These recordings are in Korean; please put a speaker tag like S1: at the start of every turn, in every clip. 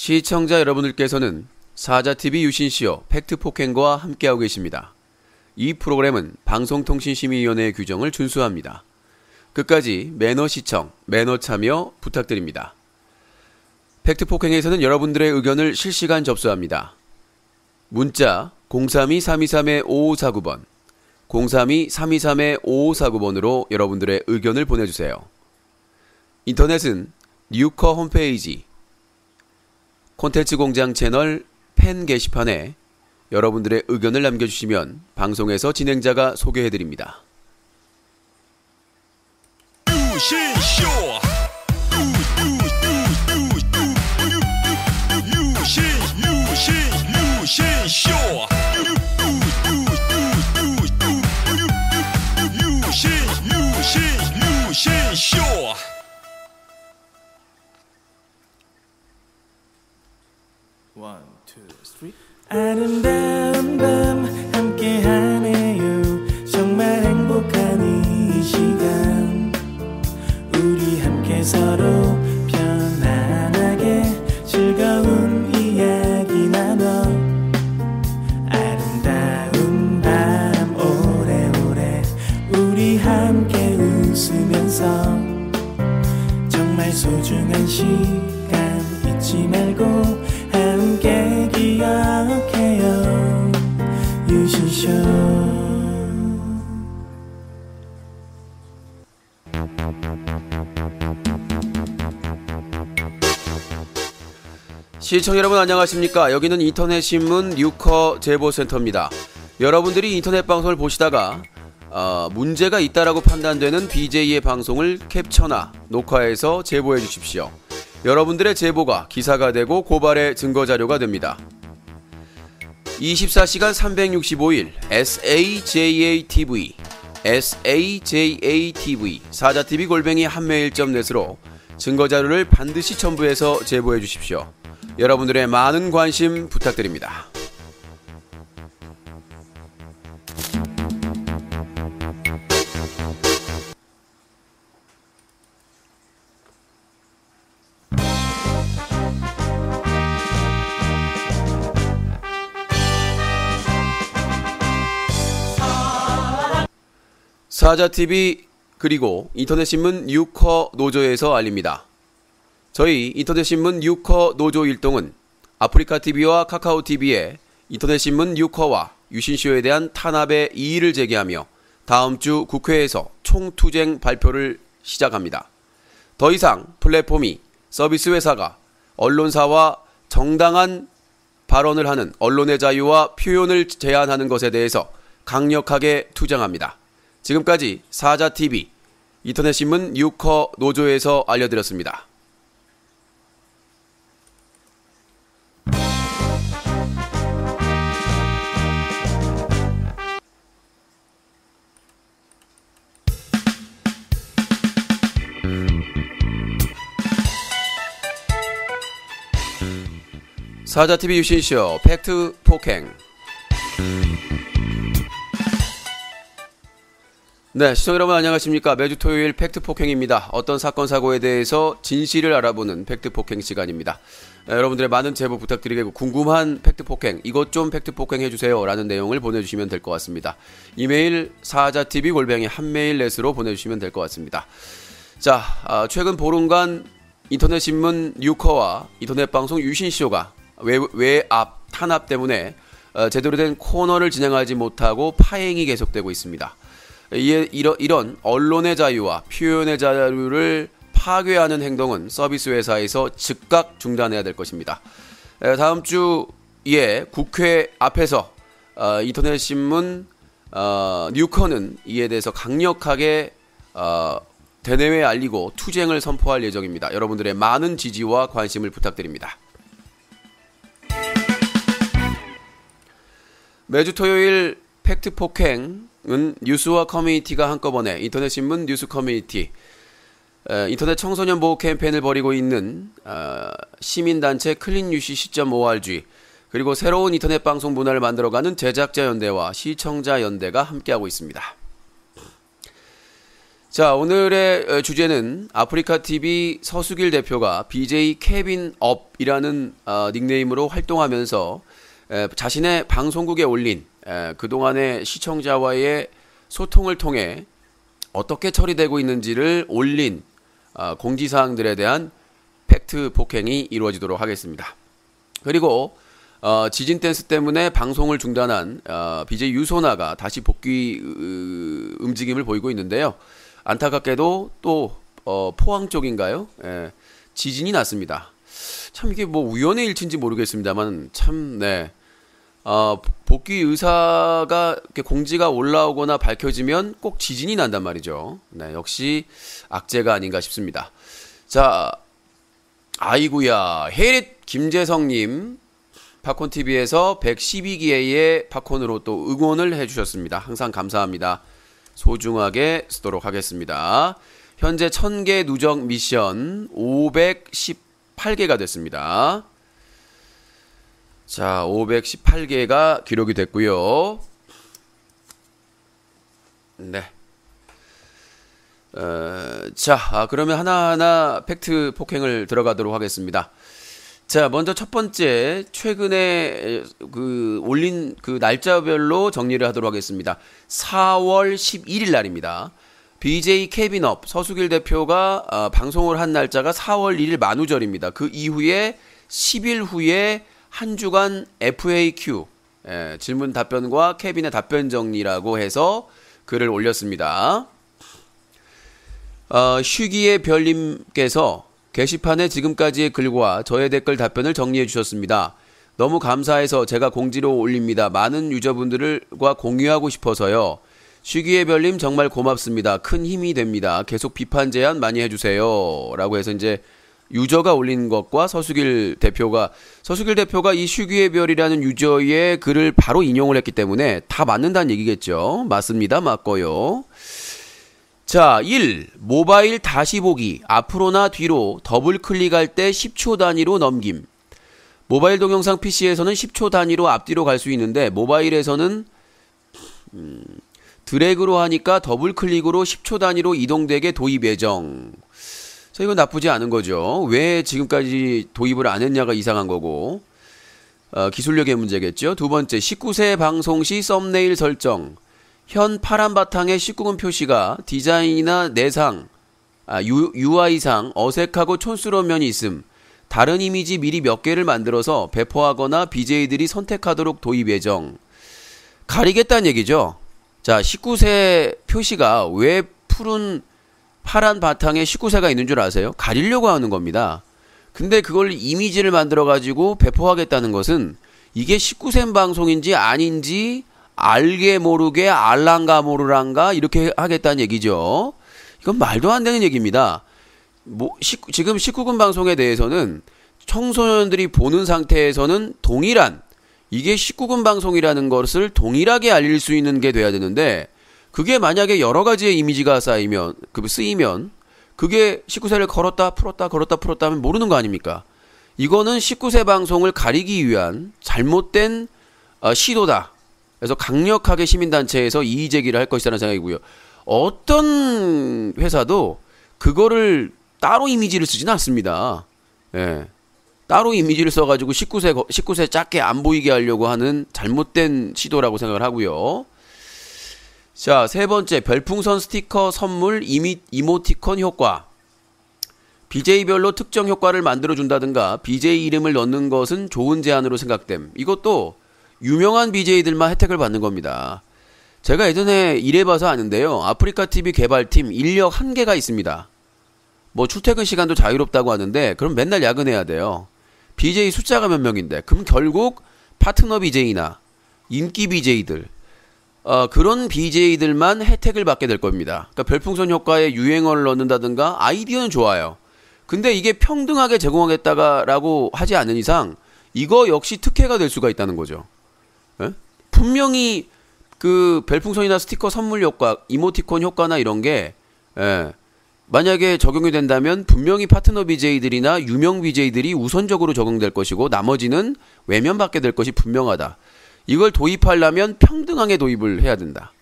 S1: 시청자 여러분들께서는 사자TV 유신시어 팩트폭행과 함께하고 계십니다. 이 프로그램은 방송통신심의위원회의 규정을 준수합니다. 끝까지 매너 시청, 매너 참여 부탁드립니다. 팩트폭행에서는 여러분들의 의견을 실시간 접수합니다. 문자 032-323-5549번, 032-323-5549번으로 여러분들의 의견을 보내주세요. 인터넷은 뉴커 홈페이지, 콘텐츠 공장 채널 팬 게시판에 여러분들의 의견을 남겨주시면 방송에서 진행자가 소개해드립니다.
S2: One, two, three.
S3: 아름다운 밤 함께하네요. 정말 행복한 이 시간, 우리 함께 서로 편안하게 즐거운 이야기 나눠. 아름다운 밤 오래오래 우리 함께 웃으면서 정말 소중한 시간 잊지 말고 함께 기억해요. 유신쇼.
S1: 시청자 여러분 안녕하십니까. 여기는 인터넷신문 뉴커 제보센터입니다. 여러분들이 인터넷 방송을 보시다가 문제가 있다라고 판단되는 BJ의 방송을 캡처나 녹화해서 제보해 주십시오. 여러분들의 제보가 기사가 되고 고발의 증거자료가 됩니다. 24시간 365일 SAJATV 사자TV 한메일.net으로 증거자료를 반드시 첨부해서 제보해 주십시오. 여러분들의 많은 관심 부탁드립니다. 사자TV 그리고 인터넷신문 뉴커 노조에서 알립니다. 저희 인터넷신문 뉴커 노조 일동은 아프리카TV와 카카오TV의 인터넷신문 뉴커와 유신쇼에 대한 탄압의 이의를 제기하며 다음 주 국회에서 총투쟁 발표를 시작합니다. 더 이상 플랫폼이 서비스 회사가 언론사와 정당한 발언을 하는 언론의 자유와 표현을 제한하는 것에 대해서 강력하게 투쟁합니다. 지금까지 사자TV, 인터넷신문 뉴커 노조에서 알려드렸습니다. 사자TV 유신쇼 팩트 폭행. 네, 시청자 여러분 안녕하십니까. 매주 토요일 팩트폭행입니다. 어떤 사건 사고에 대해서 진실을 알아보는 팩트폭행 시간입니다. 여러분들의 많은 제보 부탁드리고 궁금한 팩트폭행, 이것 좀 팩트폭행 해주세요 라는 내용을 보내주시면 될 것 같습니다. 이메일 사자TV 한메일.net으로 보내주시면 될 것 같습니다. 자, 최근 보름간 인터넷신문 뉴커와 인터넷방송 유신쇼가 외압, 탄압 때문에 제대로 된 코너를 진행하지 못하고 파행이 계속되고 있습니다. 이런 언론의 자유와 표현의 자유를 파괴하는 행동은 서비스 회사에서 즉각 중단해야 될 것입니다. 다음 주에 국회 앞에서 인터넷신문 뉴커는 이에 대해서 강력하게 대내외에 알리고 투쟁을 선포할 예정입니다. 여러분들의 많은 지지와 관심을 부탁드립니다. 매주 토요일 팩트폭행은 뉴스와 커뮤니티가 한꺼번에 인터넷신문 뉴스 커뮤니티, 인터넷 청소년 보호 캠페인을 벌이고 있는 시민단체 클린유시.org, 그리고 새로운 인터넷 방송 문화를 만들어가는 제작자연대와 시청자연대가 함께하고 있습니다. 자, 오늘의 주제는 아프리카TV 서수길 대표가 BJ 케빈 업이라는 닉네임으로 활동하면서 자신의 방송국에 올린 그동안의 시청자와의 소통을 통해 어떻게 처리되고 있는지를 올린 공지사항들에 대한 팩트 폭행이 이루어지도록 하겠습니다. 그리고 지진 댄스 때문에 방송을 중단한 BJ 유소나가 다시 복귀 움직임을 보이고 있는데요. 안타깝게도 또 포항 쪽인가요? 지진이 났습니다. 참 이게 뭐 우연의 일치인지 모르겠습니다만 참 복귀 의사가 이렇게 공지가 올라오거나 밝혀지면 꼭 지진이 난단 말이죠. 네, 역시 악재가 아닌가 싶습니다. 자, 아이구야, 헤릿 김재성님 팝콘TV에서 112기회의 팝콘으로 또 응원을 해주셨습니다. 항상 감사합니다. 소중하게 쓰도록 하겠습니다. 현재 1000개 누적 미션 518개가 됐습니다. 자, 518개가 기록이 됐고요. 네. 그러면 하나하나 팩트 폭행을 들어가도록 하겠습니다. 자, 먼저 첫 번째, 최근에 올린 날짜별로 정리를 하도록 하겠습니다. 4월 11일 날입니다. BJ 케빈업 서수길 대표가 방송을 한 날짜가 4월 1일 만우절입니다. 그 이후에 10일 후에 한 주간 FAQ, 질문 답변과 케빈의 답변 정리라고 해서 글을 올렸습니다. 쉬기의 별님께서 게시판에 지금까지의 글과 저의 댓글 답변을 정리해 주셨습니다. 너무 감사해서 제가 공지로 올립니다. 많은 유저분들과 공유하고 싶어서요. 쉬기의 별님 정말 고맙습니다. 큰 힘이 됩니다. 계속 비판 제안 많이 해주세요. 라고 해서 이제 유저가 올린 것과 서수길 대표가 이 쉬기의 별이라는 유저의 글을 바로 인용을 했기 때문에 다 맞는다는 얘기겠죠. 맞습니다. 맞고요. 자, 1. 모바일 다시 보기. 앞으로나 뒤로 더블 클릭할 때 10초 단위로 넘김. 모바일 동영상 PC에서는 10초 단위로 앞뒤로 갈 수 있는데 모바일에서는 드래그로 하니까 더블 클릭으로 10초 단위로 이동되게 도입 예정. 자, 이건 나쁘지 않은 거죠. 왜 지금까지 도입을 안 했냐가 이상한 거고. 기술력의 문제겠죠. 두 번째, 19세 방송 시 썸네일 설정. 현 파란 바탕의 19금 표시가 디자인이나 내상, UI상 어색하고 촌스러운 면이 있음. 다른 이미지 미리 몇 개를 만들어서 배포하거나 BJ들이 선택하도록 도입 예정. 가리겠다는 얘기죠. 자, 19세 표시가 왜 푸른 파란 바탕에 19세가 있는 줄 아세요? 가리려고 하는 겁니다. 근데 그걸 이미지를 만들어 가지고 배포하겠다는 것은 이게 19세 방송인지 아닌지 알게 모르게 알랑가 모르랑가 이렇게 하겠다는 얘기죠. 이건 말도 안 되는 얘기입니다. 지금 19금 방송에 대해서는 청소년들이 보는 상태에서는 동일한, 이게 19금 방송이라는 것을 동일하게 알릴 수 있는 게 돼야 되는데, 그게 만약에 여러 가지의 이미지가 쓰이면 그게 19세를 걸었다 풀었다 하면 모르는 거 아닙니까? 이거는 19세 방송을 가리기 위한 잘못된 시도다. 그래서 강력하게 시민단체에서 이의제기를 할 것이라는 생각이고요. 어떤 회사도 그거를 따로 이미지를 쓰진 않습니다. 예. 따로 이미지를 써가지고 19세 작게 안 보이게 하려고 하는 잘못된 시도라고 생각을 하고요. 자, 세 번째, 별풍선 스티커 선물 이모티콘 효과. BJ별로 특정 효과를 만들어준다든가 BJ 이름을 넣는 것은 좋은 제안으로 생각됨. 이것도 유명한 BJ들만 혜택을 받는 겁니다. 제가 예전에 일해봐서 아는데요. 아프리카TV 개발팀 인력 한계가 있습니다. 뭐 출퇴근 시간도 자유롭다고 하는데 그럼 맨날 야근해야 돼요. BJ 숫자가 몇 명인데 그럼 결국 파트너 BJ나 인기 BJ들 그런 BJ들만 혜택을 받게 될 겁니다. 그러니까 별풍선 효과에 유행어를 넣는다든가 아이디어는 좋아요. 근데 이게 평등하게 제공하겠다라고 하지 않는 이상 이거 역시 특혜가 될 수가 있다는 거죠. 예? 분명히 그 별풍선이나 스티커 선물 효과, 이모티콘 효과나 이런 게 만약에 적용이 된다면 분명히 파트너 BJ들이나 유명 BJ들이 우선적으로 적용될 것이고 나머지는 외면받게 될 것이 분명하다. 이걸 도입하려면 평등하게 도입을 해야 된다.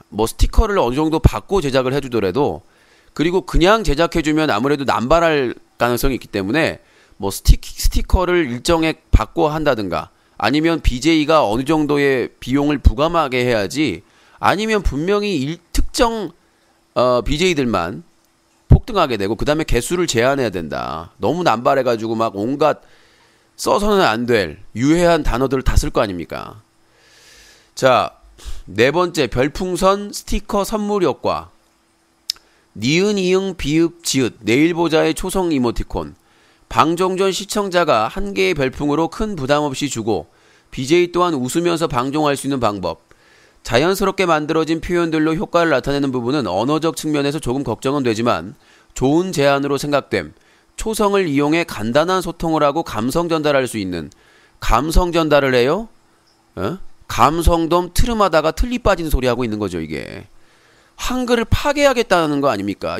S1: 뭐 스티커를 어느 정도 받고 제작을 해주더라도, 그리고 그냥 제작해주면 아무래도 남발할 가능성이 있기 때문에 뭐 스티커를 일정액 받고 한다든가, 아니면 BJ가 어느 정도의 비용을 부감하게 해야지, 아니면 분명히 특정 BJ들만 폭등하게 되고 그 다음에 개수를 제한해야 된다. 너무 남발해가지고 막 온갖 써서는 안 될 유해한 단어들을 다 쓸 거 아닙니까? 자, 네 번째, 별풍선 스티커 선물 효과. 니은, 이응, 비읍, 지읒, 내일 보자의 초성 이모티콘. 방송 전 시청자가 한 개의 별풍으로 큰 부담 없이 주고 BJ 또한 웃으면서 방종할 수 있는 방법. 자연스럽게 만들어진 표현들로 효과를 나타내는 부분은 언어적 측면에서 조금 걱정은 되지만 좋은 제안으로 생각됨. 초성을 이용해 간단한 소통을 하고 감성 전달할 수 있는. 감성 전달을 해요? 감성돔 트름하다가 틀니 빠진 소리 하고 있는 거죠, 이게. 한글을 파괴하겠다는 거 아닙니까?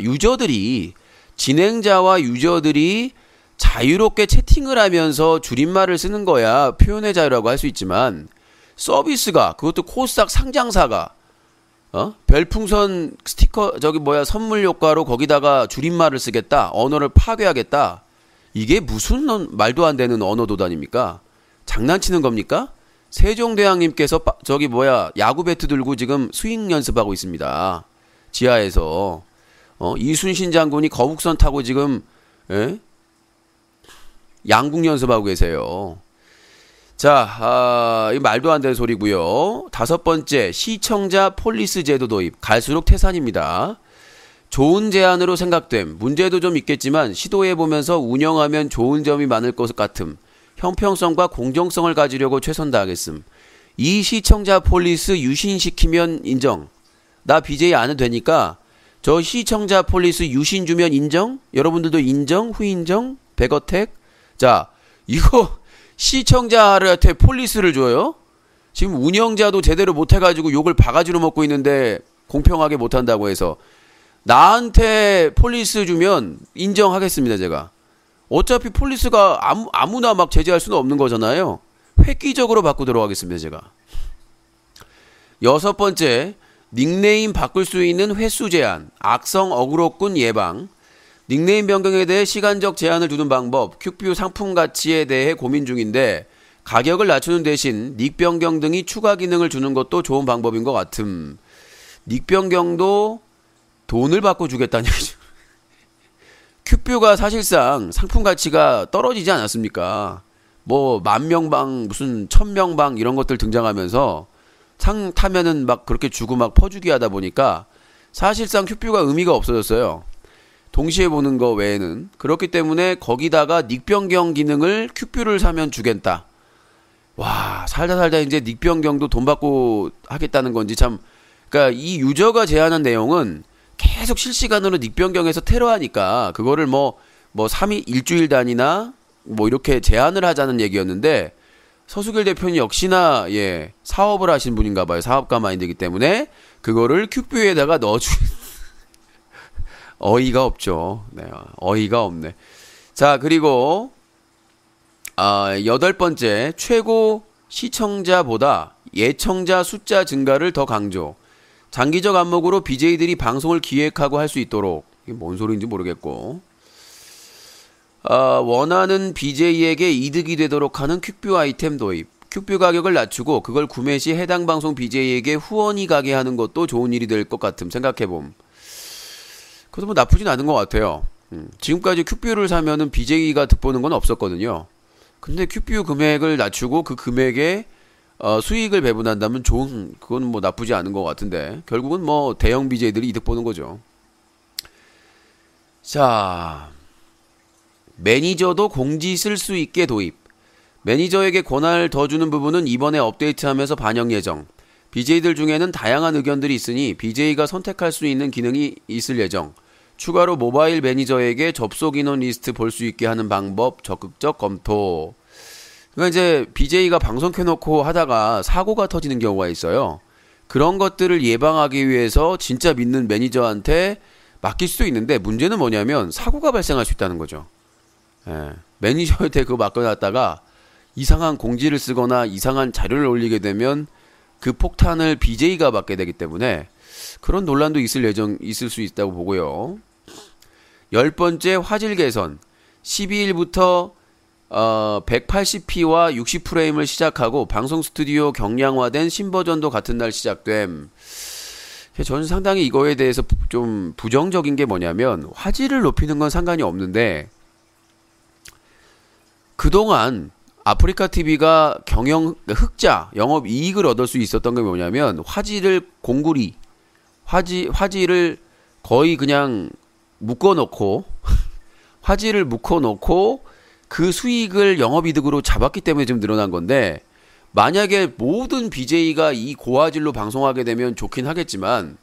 S1: 진행자와 유저들이 자유롭게 채팅을 하면서 줄임말을 쓰는 거야 표현의 자유라고 할 수 있지만, 서비스가, 그것도 코스닥 상장사가 별풍선 스티커 선물 효과로 거기다가 줄임말을 쓰겠다, 언어를 파괴하겠다, 이게 무슨 말도 안 되는 언어 도단입니까? 장난치는 겁니까? 세종대왕님께서 야구 배트 들고 지금 스윙 연습하고 있습니다, 지하에서. 이순신 장군이 거북선 타고 지금 양궁 연습하고 계세요. 자, 이 말도 안 되는 소리고요. 다섯 번째, 시청자 폴리스 제도 도입. 갈수록 태산입니다. 좋은 제안으로 생각됨. 문제도 좀 있겠지만 시도해보면서 운영하면 좋은 점이 많을 것 같음. 형평성과 공정성을 가지려고 최선 다하겠음. 이 시청자 폴리스 유신시키면 인정. 나 BJ 안 해도 되니까 저 시청자 폴리스 유신 주면 인정? 여러분들도 인정? 후인정? 백어택? 자, 이거 시청자한테 폴리스를 줘요? 지금 운영자도 제대로 못해가지고 욕을 바가지로 먹고 있는데 공평하게 못한다고 해서 나한테 폴리스 주면 인정하겠습니다, 제가. 어차피 폴리스가 아무나 막 제재할 수는 없는 거잖아요. 획기적으로 바꾸도록 하겠습니다, 제가. 여섯 번째, 닉네임 바꿀 수 있는 횟수 제한, 악성 어그로꾼 예방. 닉네임 변경에 대해 시간적 제한을 두는 방법, 퀵뷰 상품 가치에 대해 고민 중인데 가격을 낮추는 대신 닉 변경 등이 추가 기능을 주는 것도 좋은 방법인 것 같음. 닉 변경도 돈을 받고 주겠다는 얘기죠. 퀵뷰가 사실상 상품 가치가 떨어지지 않았습니까? 뭐 10,000명 무슨 1,000명 이런 것들 등장하면서 상 타면은 막 그렇게 주고 막 퍼주기 하다 보니까 사실상 퀵뷰가 의미가 없어졌어요. 동시에 보는 거 외에는. 그렇기 때문에 거기다가 닉 변경 기능을 퀵뷰를 사면 주겠다. 와, 살다 이제 닉 변경도 돈 받고 하겠다는 건지 참. 그러니까 이 유저가 제안한 내용은 계속 실시간으로 닉 변경해서 테러하니까 그거를 뭐 3일 일주일 단위나 뭐 이렇게 제한을 하자는 얘기였는데, 서수길 대표는 역시나 사업을 하신 분인가 봐요. 사업가 마인드이기 때문에 그거를 퀵뷰에다가 넣어주. 어이가 없죠. 네, 어이가 없네. 자, 그리고 여덟 번째, 최고 시청자보다 예청자 숫자 증가를 더 강조. 장기적 안목으로 BJ들이 방송을 기획하고 할 수 있도록. 이게 뭔 소리인지 모르겠고, 원하는 BJ에게 이득이 되도록 하는 퀵뷰 아이템 도입. 퀵뷰 가격을 낮추고 그걸 구매 시 해당 방송 BJ에게 후원이 가게 하는 것도 좋은 일이 될 것 같음. 생각해봄. 그것도 뭐 나쁘진 않은 것 같아요. 지금까지 퀵뷰를 사면은 BJ가 득보는 건 없었거든요. 근데 퀵뷰 금액을 낮추고 그 금액에 수익을 배분한다면 그건 뭐 나쁘지 않은 것 같은데, 결국은 뭐 대형 BJ들이 이득 보는 거죠. 자, 매니저도 공지 쓸 수 있게 도입. 매니저에게 권한을 더 주는 부분은 이번에 업데이트하면서 반영 예정. BJ들 중에는 다양한 의견들이 있으니 BJ가 선택할 수 있는 기능이 있을 예정. 추가로 모바일 매니저에게 접속 인원 리스트 볼 수 있게 하는 방법 적극적 검토. 그러니까 이제 BJ가 방송 켜놓고 하다가 사고가 터지는 경우가 있어요. 그런 것들을 예방하기 위해서 진짜 믿는 매니저한테 맡길 수도 있는데, 문제는 뭐냐면 사고가 발생할 수 있다는 거죠. 매니저한테 그거 맡겨놨다가 이상한 공지를 쓰거나 이상한 자료를 올리게 되면 그 폭탄을 BJ가 받게 되기 때문에 그런 논란도 있을 수 있다고 보고요. 10번째 화질 개선. 12일부터 180p와 60프레임을 시작하고 방송 스튜디오 경량화된 신버전도 같은 날 시작됨. 저는 상당히 이거에 대해서 좀 부정적인 게 뭐냐면 화질을 높이는 건 상관이 없는데 그동안 아프리카 TV가 흑자, 영업 이익을 얻을 수 있었던 게 뭐냐면 화질을 화질을 거의 그냥 묶어놓고 화질을 묶어놓고 그 수익을 영업이득으로 잡았기 때문에 지금 늘어난 건데 만약에 모든 BJ가 이 고화질로 방송하게 되면 좋긴 하겠지만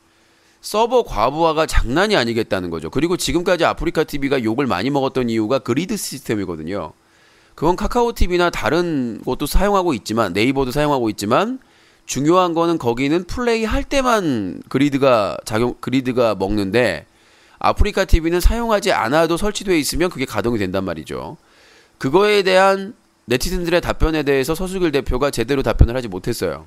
S1: 서버 과부하가 장난이 아니겠다는 거죠. 그리고 지금까지 아프리카 TV가 욕을 많이 먹었던 이유가 그리드 시스템이거든요. 그건 카카오 TV나 다른 곳도 사용하고 있지만 네이버도 사용하고 있지만 중요한 거는 거기는 플레이 할 때만 그리드가 먹는데 아프리카 TV는 사용하지 않아도 설치되어 있으면 그게 가동이 된단 말이죠. 그거에 대한 네티즌들의 답변에 대해서 서수길 대표가 제대로 답변을 하지 못했어요.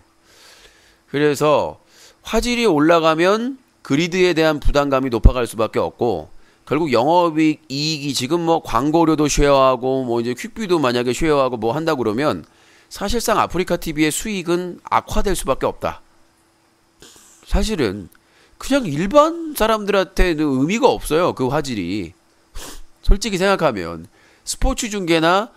S1: 그래서 화질이 올라가면 그리드에 대한 부담감이 높아갈 수밖에 없고 결국 영업이익이 지금 뭐 광고료도 쉐어하고 뭐 이제 퀵뷰도 만약에 쉐어하고 뭐 한다 그러면 사실상 아프리카 TV의 수익은 악화될 수밖에 없다. 사실은 그냥 일반 사람들한테는 의미가 없어요. 그 화질이. 솔직히 생각하면 스포츠 중계나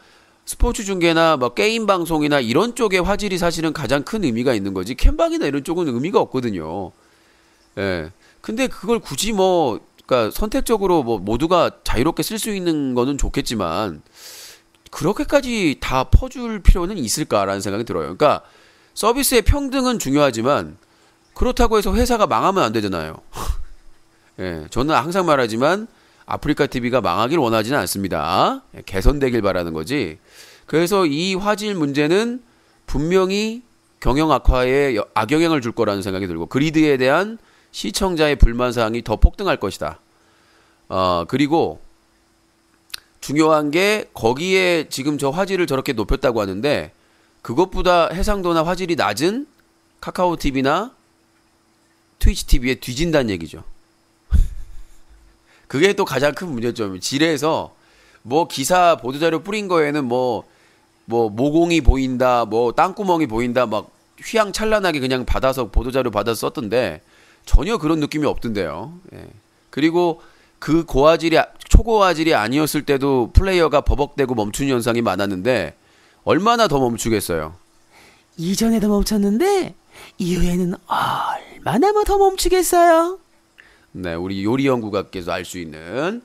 S1: 뭐 게임 방송이나 이런 쪽의 화질이 사실은 가장 큰 의미가 있는 거지. 캠방이나 이런 쪽은 의미가 없거든요. 예. 근데 그걸 굳이 그러니까 선택적으로 모두가 자유롭게 쓸 수 있는 거는 좋겠지만 그렇게까지 다 퍼줄 필요는 있을까라는 생각이 들어요. 그러니까 서비스의 평등은 중요하지만 그렇다고 해서 회사가 망하면 안 되잖아요. 예, 저는 항상 말하지만 아프리카 TV가 망하길 원하지는 않습니다. 개선되길 바라는 거지. 그래서 이 화질 문제는 분명히 경영 악화에 악영향을 줄 거라는 생각이 들고 그리드에 대한 시청자의 불만사항이 더 폭등할 것이다. 그리고 중요한 게 거기에 지금 저 화질을 저렇게 높였다고 하는데 그것보다 해상도나 화질이 낮은 카카오 TV나 트위치 TV에 뒤진다는 얘기죠. 그게 또 가장 큰 문제점이에요. 지뢰에서 뭐 기사 보도자료 뿌린 거에는 뭐 모공이 보인다, 뭐 땅구멍이 보인다, 막 휘황찬란하게 그냥 보도자료 받아서 썼던데 전혀 그런 느낌이 없던데요. 예. 그리고 그 초고화질이 아니었을 때도 플레이어가 버벅대고 멈추는 현상이 많았는데 얼마나 더 멈추겠어요.
S3: 이전에도 멈췄는데 이후에는 얼마나 더 멈추겠어요.
S1: 네, 우리 요리 연구가께서 알 수 있는.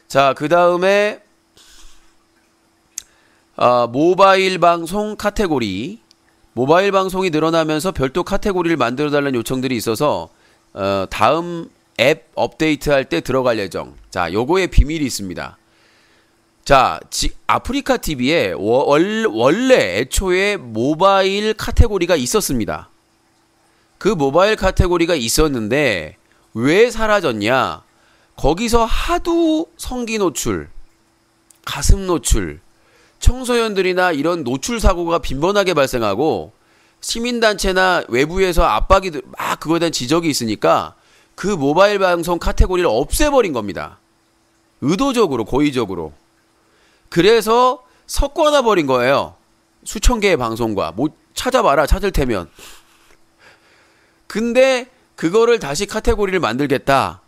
S1: 자, 그 다음에 모바일 방송 카테고리. 모바일 방송이 늘어나면서 별도 카테고리를 만들어달라는 요청들이 있어서 다음 앱 업데이트할 때 들어갈 예정. 자, 요거에 비밀이 있습니다. 자, 아프리카 TV에 원래 애초에 모바일 카테고리가 있었습니다. 그 모바일 카테고리가 있었는데 왜 사라졌냐? 거기서 하도 성기 노출, 가슴 노출, 청소년들이나 이런 노출 사고가 빈번하게 발생하고 시민단체나 외부에서 압박이 막 그거에 대한 지적이 있으니까 그 모바일 방송 카테고리를 없애버린 겁니다. 의도적으로, 고의적으로. 그래서 섞어놔 버린 거예요. 수천 개의 방송과. 찾아봐라, 찾을 테면. 근데 그거를 다시 카테고리를 만들겠다.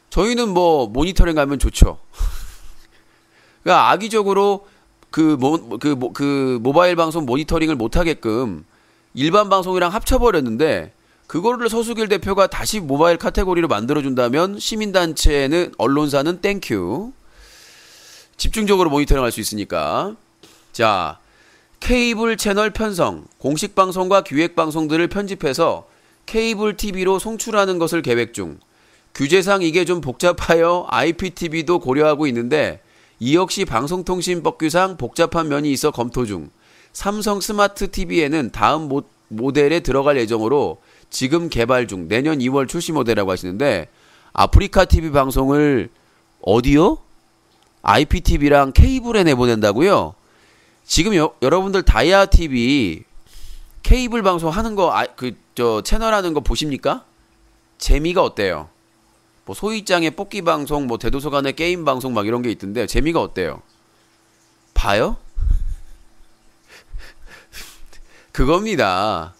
S1: 저희는 모니터링 하면 좋죠. 그러니까 악의적으로 그 모바일 방송 모니터링을 못하게끔 일반 방송이랑 합쳐버렸는데 그거를 서수길 대표가 다시 모바일 카테고리로 만들어준다면 시민단체는 언론사는 땡큐. 집중적으로 모니터링 할 수 있으니까. 자, 케이블 채널 편성, 공식 방송과 기획 방송들을 편집해서 케이블 TV로 송출하는 것을 계획 중. 규제상 이게 좀 복잡하여 IPTV도 고려하고 있는데 이 역시 방송통신법규상 복잡한 면이 있어 검토 중. 삼성 스마트 TV에는 다음 모델에 들어갈 예정으로 지금 개발 중. 내년 2월 출시 모델이라고 하시는데 아프리카 TV 방송을 어디요? IPTV랑 케이블에 내보낸다고요? 지금 여러분들 다이아 TV 케이블 방송 하는 거 채널 하는 거 보십니까? 재미가 어때요? 뭐 소위장의 뽑기 방송, 뭐 대도서관의 게임 방송 막 이런 게 있던데 재미가 어때요? 봐요? 그겁니다.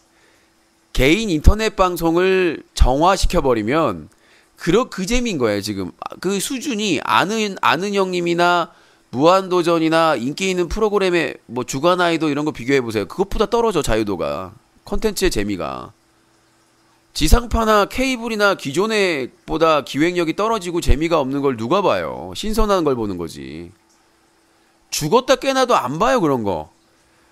S1: 개인 인터넷 방송을 정화시켜버리면 그 재미인 거예요, 지금. 그 수준이 아는 형님이나 무한도전이나 인기 있는 프로그램의 뭐 주간 아이돌 이런 거 비교해보세요. 그것보다 떨어져, 자유도가. 컨텐츠의 재미가. 지상파나 케이블이나 기존의 보다 기획력이 떨어지고 재미가 없는 걸 누가 봐요? 신선한 걸 보는 거지. 죽었다 깨나도 안 봐요, 그런 거.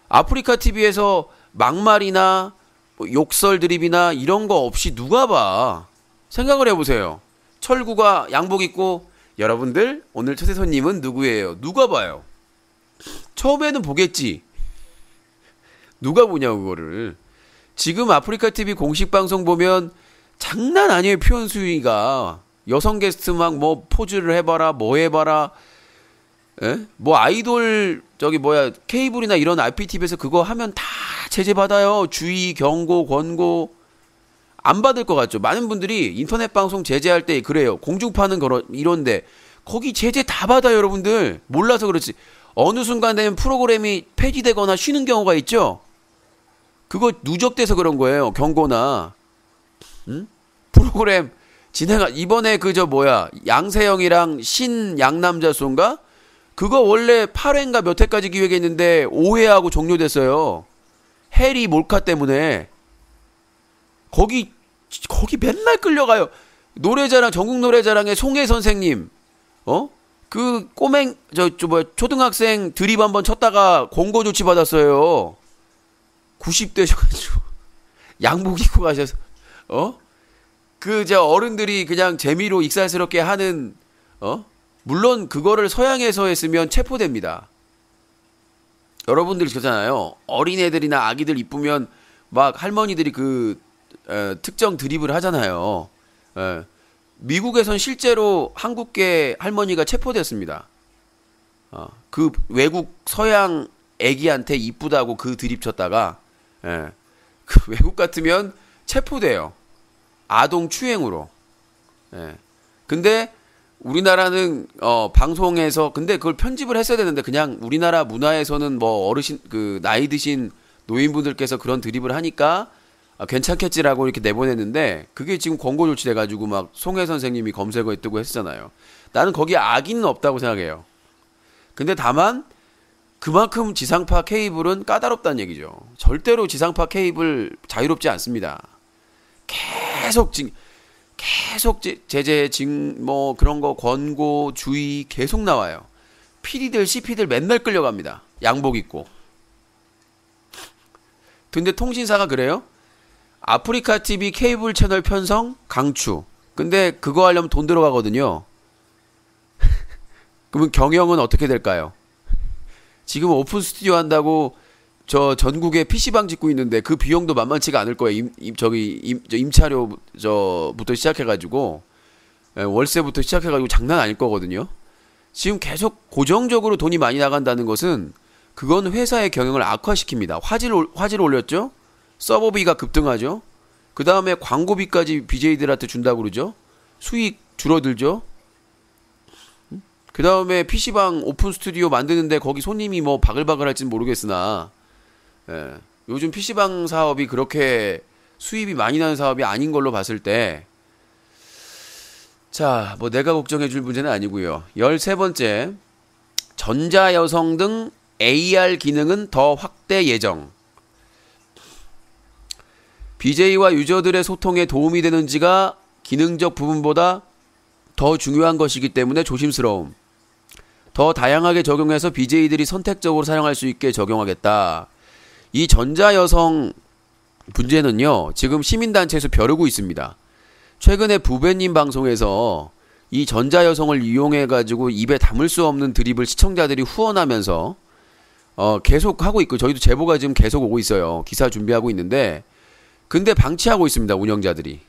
S1: 아프리카 TV에서 막말이나 뭐 욕설 드립이나 이런 거 없이 누가 봐? 생각을 해보세요. 철구가 양복 입고 여러분들 오늘 초대 손님은 누구예요? 누가 봐요? 처음에는 보겠지. 누가 보냐고 그거를. 지금 아프리카 TV 공식 방송 보면 장난 아니에요. 표현 수위가. 여성 게스트 막 뭐 포즈를 해봐라 뭐 해봐라. 에? 뭐 아이돌 저기 뭐야 케이블이나 이런 IPTV에서 그거 하면 다 제재 받아요. 주의, 경고, 권고. 안 받을 것 같죠. 많은 분들이 인터넷 방송 제재할 때 그래요. 공중파는 이런데 거기 제재 다 받아요, 여러분들. 몰라서 그렇지. 어느 순간 되면 프로그램이 폐지되거나 쉬는 경우가 있죠. 그거 누적돼서 그런 거예요. 경고나. 응? 프로그램 이번에 양세형이랑 양남자수인가? 그거 원래 8회인가 몇 회까지 기획했는데 5회하고 종료됐어요. 해리 몰카 때문에. 거기 맨날 끌려가요. 노래자랑, 전국 노래자랑의 송혜 선생님, 그 꼬맹, 초등학생 드립 한번 쳤다가 공고 조치 받았어요. 90대셔가지고. 양복 입고 가셔서, 어른들이 그냥 재미로 익살스럽게 하는, 물론 그거를 서양에서 했으면 체포됩니다. 여러분들이 그러잖아요. 어린애들이나 아기들 이쁘면 막 할머니들이 특정 드립을 하잖아요. 미국에선 실제로 한국계 할머니가 체포됐습니다. 그 외국 서양 애기한테 이쁘다고 그 드립 쳤다가 그 외국 같으면 체포돼요. 아동 추행으로. 근데 우리나라는 방송에서 근데 그걸 편집을 했어야 되는데 그냥 우리나라 문화에서는 뭐 어르신 나이 드신 노인분들께서 그런 드립을 하니까 괜찮겠지라고 이렇게 내보냈는데 그게 지금 권고 조치돼가지고 막 송혜 선생님이 검색어에 뜨고 했잖아요. 나는 거기에 악의는 없다고 생각해요. 근데 다만 그만큼 지상파 케이블은 까다롭다는 얘기죠. 절대로 지상파 케이블 자유롭지 않습니다. 계속 제재 뭐 그런 거 권고 주의 계속 나와요. PD들 CP들 맨날 끌려갑니다. 양복 입고. 근데 통신사가 그래요? 아프리카 TV 케이블 채널 편성 강추. 근데 그거 하려면 돈 들어가거든요. 그러면 경영은 어떻게 될까요? 지금 오픈 스튜디오 한다고 저 전국에 PC방 짓고 있는데 그 비용도 만만치가 않을 거예요. 임차료부터 시작해가지고 월세부터 시작해가지고 장난 아닐 거거든요. 지금 계속 고정적으로 돈이 많이 나간다는 것은 그건 회사의 경영을 악화시킵니다. 화질 올렸죠? 서버비가 급등하죠? 그 다음에 광고비까지 BJ들한테 준다고 그러죠? 수익 줄어들죠? 그 다음에 PC방 오픈 스튜디오 만드는데 거기 손님이 뭐 바글바글 할진 모르겠으나 요즘 PC방 사업이 그렇게 수입이 많이 나는 사업이 아닌 걸로 봤을 때 자, 뭐 내가 걱정해 줄 문제는 아니고요. 13번째, 전자여성 등 AR 기능은 더 확대 예정. BJ와 유저들의 소통에 도움이 되는지가 기능적 부분보다 더 중요한 것이기 때문에 조심스러움. 더 다양하게 적용해서 BJ들이 선택적으로 사용할 수 있게 적용하겠다. 이 전자여성 문제는요, 지금 시민단체에서 벼르고 있습니다. 최근에 부배님 방송에서 이 전자여성을 이용해가지고 입에 담을 수 없는 드립을 시청자들이 후원하면서 계속 하고 있고, 저희도 제보가 지금 계속 오고 있어요. 기사 준비하고 있는데, 근데 방치하고 있습니다. 운영자들이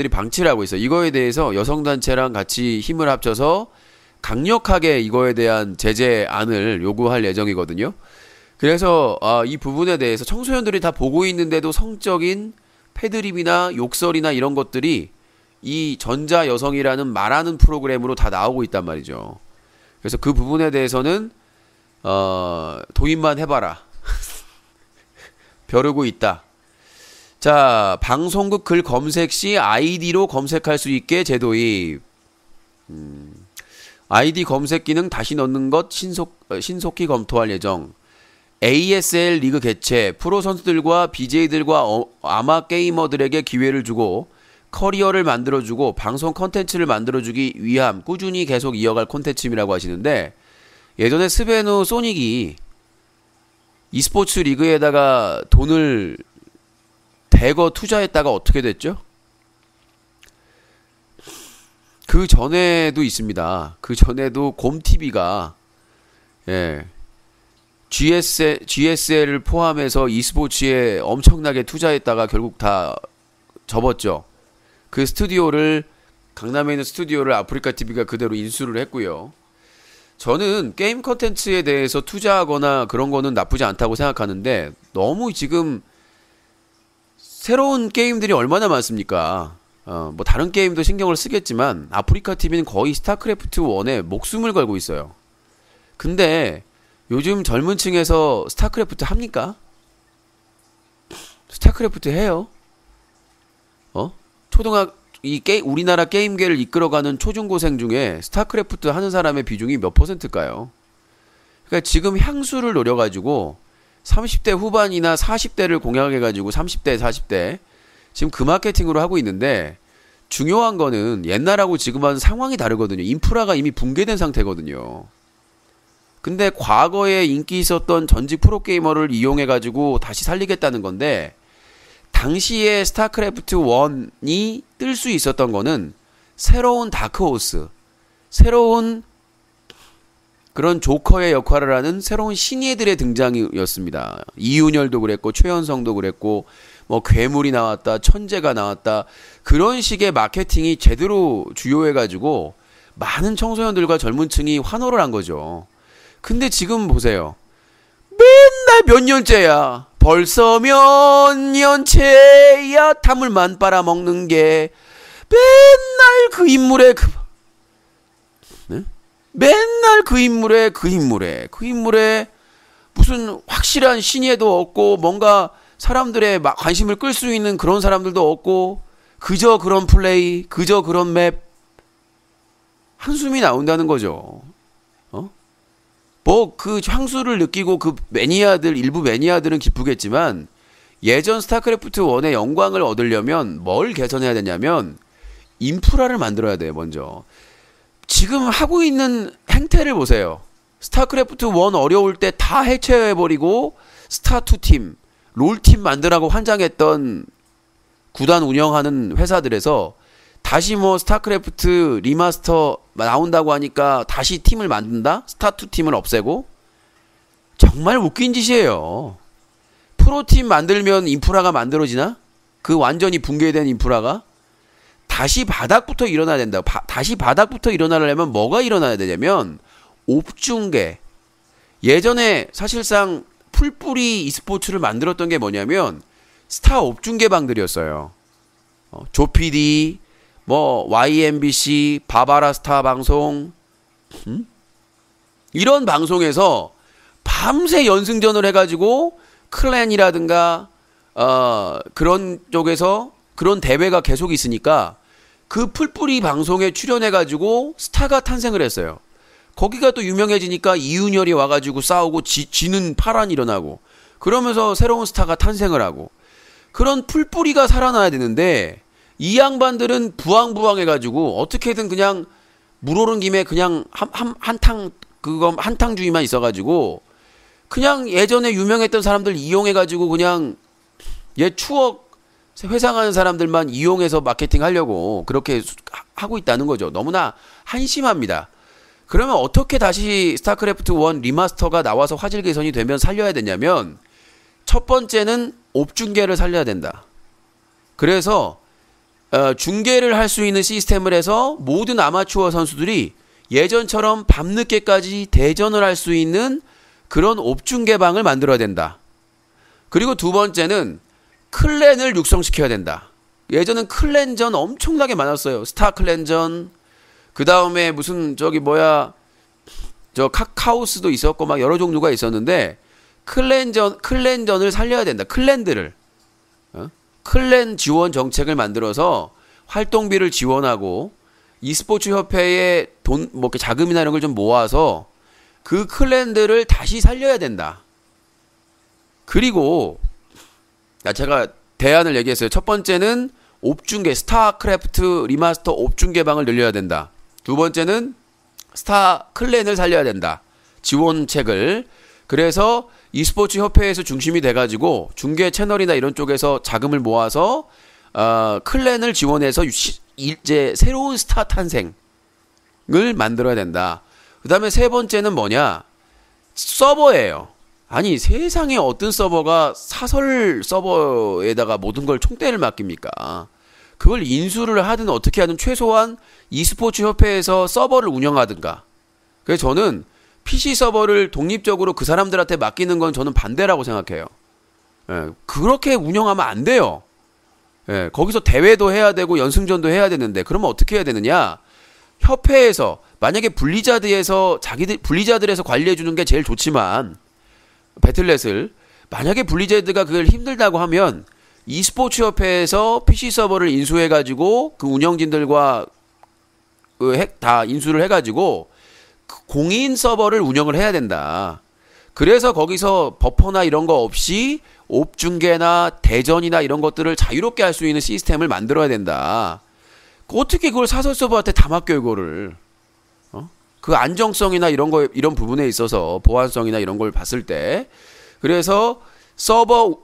S1: 방치를 하고 있어요. 이거에 대해서 여성단체랑 같이 힘을 합쳐서 강력하게 이거에 대한 제재안을 요구할 예정이거든요. 그래서 이 부분에 대해서 청소년들이 다 보고 있는데도 성적인 패드립이나 욕설이나 이런 것들이 이 전자 여성이라는 말하는 프로그램으로 다 나오고 있단 말이죠. 그래서 그 부분에 대해서는 도입만 해봐라. 벼르고 있다. 자, 방송국 글 검색 시 아이디로 검색할 수 있게 재도입. 아이디 검색 기능 다시 넣는 것 신속히 검토할 예정. ASL 리그 개최, 프로 선수들과 BJ들과 아마 게이머들에게 기회를 주고 커리어를 만들어주고 방송 컨텐츠를 만들어주기 위함 꾸준히 계속 이어갈 콘텐츠이라고 하시는데, 예전에 스베누 소닉이 e스포츠 리그에다가 돈을 대거 투자했다가 어떻게 됐죠? 그 전에도 있습니다. 그 전에도 곰TV가 GSL을 포함해서 e스포츠에 엄청나게 투자했다가 결국 다 접었죠. 그 스튜디오를, 강남에 있는 스튜디오를 아프리카TV가 그대로 인수를 했고요. 저는 게임 컨텐츠에 대해서 투자하거나 그런 거는 나쁘지 않다고 생각하는데, 너무 지금 새로운 게임들이 얼마나 많습니까? 뭐 다른 게임도 신경을 쓰겠지만 아프리카TV는 거의 스타크래프트 1에 목숨을 걸고 있어요. 근데 요즘 젊은 층에서 스타크래프트 합니까? 스타크래프트 해요? 우리나라 게임계를 이끌어가는 초중고생 중에 스타크래프트 하는 사람의 비중이 몇 %일까요? 그러니까 지금 향수를 노려가지고 30대 후반이나 40대를 공략해가지고 30대, 40대 지금 그 마케팅으로 하고 있는데, 중요한 거는 옛날하고 지금하고는 상황이 다르거든요. 인프라가 이미 붕괴된 상태거든요. 근데 과거에 인기 있었던 전직 프로게이머를 이용해가지고 다시 살리겠다는 건데, 당시에 스타크래프트 1이 뜰 수 있었던 거는 새로운 다크호스, 새로운 그런 조커의 역할을 하는 새로운 신예들의 등장이었습니다. 이윤열도 그랬고 최연성도 그랬고 뭐 괴물이 나왔다, 천재가 나왔다, 그런 식의 마케팅이 제대로 주요해가지고 많은 청소년들과 젊은 층이 환호를 한 거죠. 근데 지금 보세요. 맨날 몇 년째야. 벌써 몇 년째야. 타물만 빨아먹는 게 맨날 그 인물의 맨날 그 인물에 무슨 확실한 신예도 없고 뭔가 사람들의 관심을 끌 수 있는 그런 사람들도 없고, 그저 그런 플레이, 그저 그런 맵, 한숨이 나온다는 거죠. 뭐 그 향수를 느끼고 그 일부 매니아들은 기쁘겠지만, 예전 스타크래프트 1의 영광을 얻으려면 뭘 개선해야 되냐면 인프라를 만들어야 돼요. 먼저 지금 하고 있는 행태를 보세요. 스타크래프트 1 어려울 때 다 해체해버리고 스타2 팀, 롤팀 만들라고 환장했던 구단 운영하는 회사들에서 다시 뭐 스타크래프트 리마스터 나온다고 하니까 다시 팀을 만든다? 스타2 팀을 없애고? 정말 웃긴 짓이에요. 프로팀 만들면 인프라가 만들어지나? 그 완전히 붕괴된 인프라가? 다시 바닥부터 일어나야 된다. 다시 바닥부터 일어나려면 뭐가 일어나야 되냐면 옵중계. 예전에 사실상 풀뿌리 e스포츠를 만들었던 게 뭐냐면 스타 옵중계방들이었어요. 조피디, 뭐 YMBC, 바바라 스타 방송, 이런 방송에서 밤새 연승전을 해가지고 클랜이라든가 그런 쪽에서 그런 대회가 계속 있으니까 그 풀뿌리 방송에 출연해가지고 스타가 탄생을 했어요. 거기가 또 유명해지니까 이윤열이 와가지고 싸우고 지는 파란이 일어나고 그러면서 새로운 스타가 탄생을 하고, 그런 풀뿌리가 살아나야 되는데 이 양반들은 부황부황해가지고 어떻게든 그냥 물 오른 김에 그냥 한탕주의만 있어가지고 그냥 예전에 유명했던 사람들 이용해가지고 그냥 옛 추억 회상하는 사람들만 이용해서 마케팅 하려고 그렇게 하고 있다는 거죠. 너무나 한심합니다. 그러면 어떻게 다시 스타크래프트 1 리마스터가 나와서 화질 개선이 되면 살려야 되냐면, 첫 번째는 옵중계를 살려야 된다. 그래서 중계를 할 수 있는 시스템을 해서 모든 아마추어 선수들이 예전처럼 밤늦게까지 대전을 할 수 있는 그런 옵중계방을 만들어야 된다. 그리고 두 번째는 클랜을 육성시켜야 된다. 예전엔 클랜전 엄청나게 많았어요. 스타 클랜전, 그 다음에 무슨 저 카카오스도 있었고 막 여러 종류가 있었는데 클랜전을 살려야 된다. 클랜들을 클랜 지원 정책을 만들어서 활동비를 지원하고 e스포츠 협회에 이렇게 자금이나 이런 걸 좀 모아서 그 클랜들을 다시 살려야 된다. 그리고 제가 대안을 얘기했어요. 첫 번째는 옵중계, 스타크래프트 리마스터 옵중계방을 늘려야 된다. 두 번째는 스타 클랜을 살려야 된다. 지원책을. 그래서 e스포츠 협회에서 중심이 돼가지고 중계 채널이나 이런 쪽에서 자금을 모아서 클랜을 지원해서 이제 새로운 스타 탄생을 만들어야 된다. 그 다음에 세 번째는 뭐냐? 서버예요. 아니 세상에 어떤 서버가 사설 서버에다가 모든 걸 총대를 맡깁니까? 그걸 인수를 하든 어떻게 하든 최소한 e스포츠 협회에서 서버를 운영하든가. 그래서 저는 PC 서버를 독립적으로 그 사람들한테 맡기는 건 저는 반대라고 생각해요. 그렇게 운영하면 안 돼요. 거기서 대회도 해야 되고 연승전도 해야 되는데 그러면 어떻게 해야 되느냐? 협회에서 만약에 블리자드에서 블리자드에서 관리해 주는 게 제일 좋지만 배틀넷을 만약에 블리자드가 그걸 힘들다고 하면 e스포츠 협회에서 PC 서버를 인수해 가지고 그 운영진들과 다 인수를 해 가지고 공인 서버를 운영을 해야 된다. 그래서 거기서 버퍼나 이런 거 없이 옵 중계나 대전이나 이런 것들을 자유롭게 할 수 있는 시스템을 만들어야 된다. 어떻게 그걸 사설 서버한테 다 맡겨 이거를? 그 안정성이나 이런 부분에 있어서 보안성이나 이런 걸 봤을 때 그래서 서버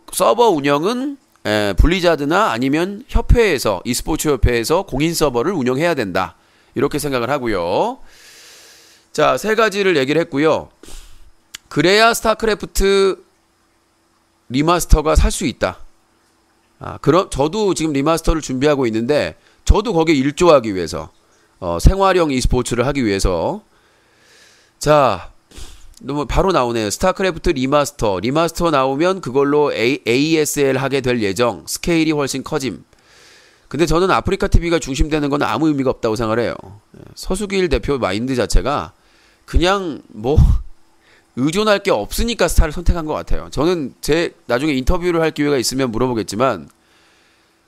S1: 운영은 블리자드나 아니면 협회에서 e스포츠 협회에서 공인 서버를 운영해야 된다. 이렇게 생각을 하고요. 자, 세 가지를 얘기를 했고요. 그래야 스타크래프트 리마스터가 살 수 있다. 그럼 저도 지금 리마스터를 준비하고 있는데 저도 거기에 일조하기 위해서 생활형 e스포츠를 하기 위해서 자, 너무 바로 나오네요. 스타크래프트 리마스터 나오면 그걸로 ASL 하게 될 예정. 스케일이 훨씬 커짐. 근데 저는 아프리카 TV가 중심되는 건 아무 의미가 없다고 생각을 해요. 서수길 대표 마인드 자체가 그냥 의존할 게 없으니까 스타를 선택한 것 같아요. 저는 나중에 인터뷰를 할 기회가 있으면 물어보겠지만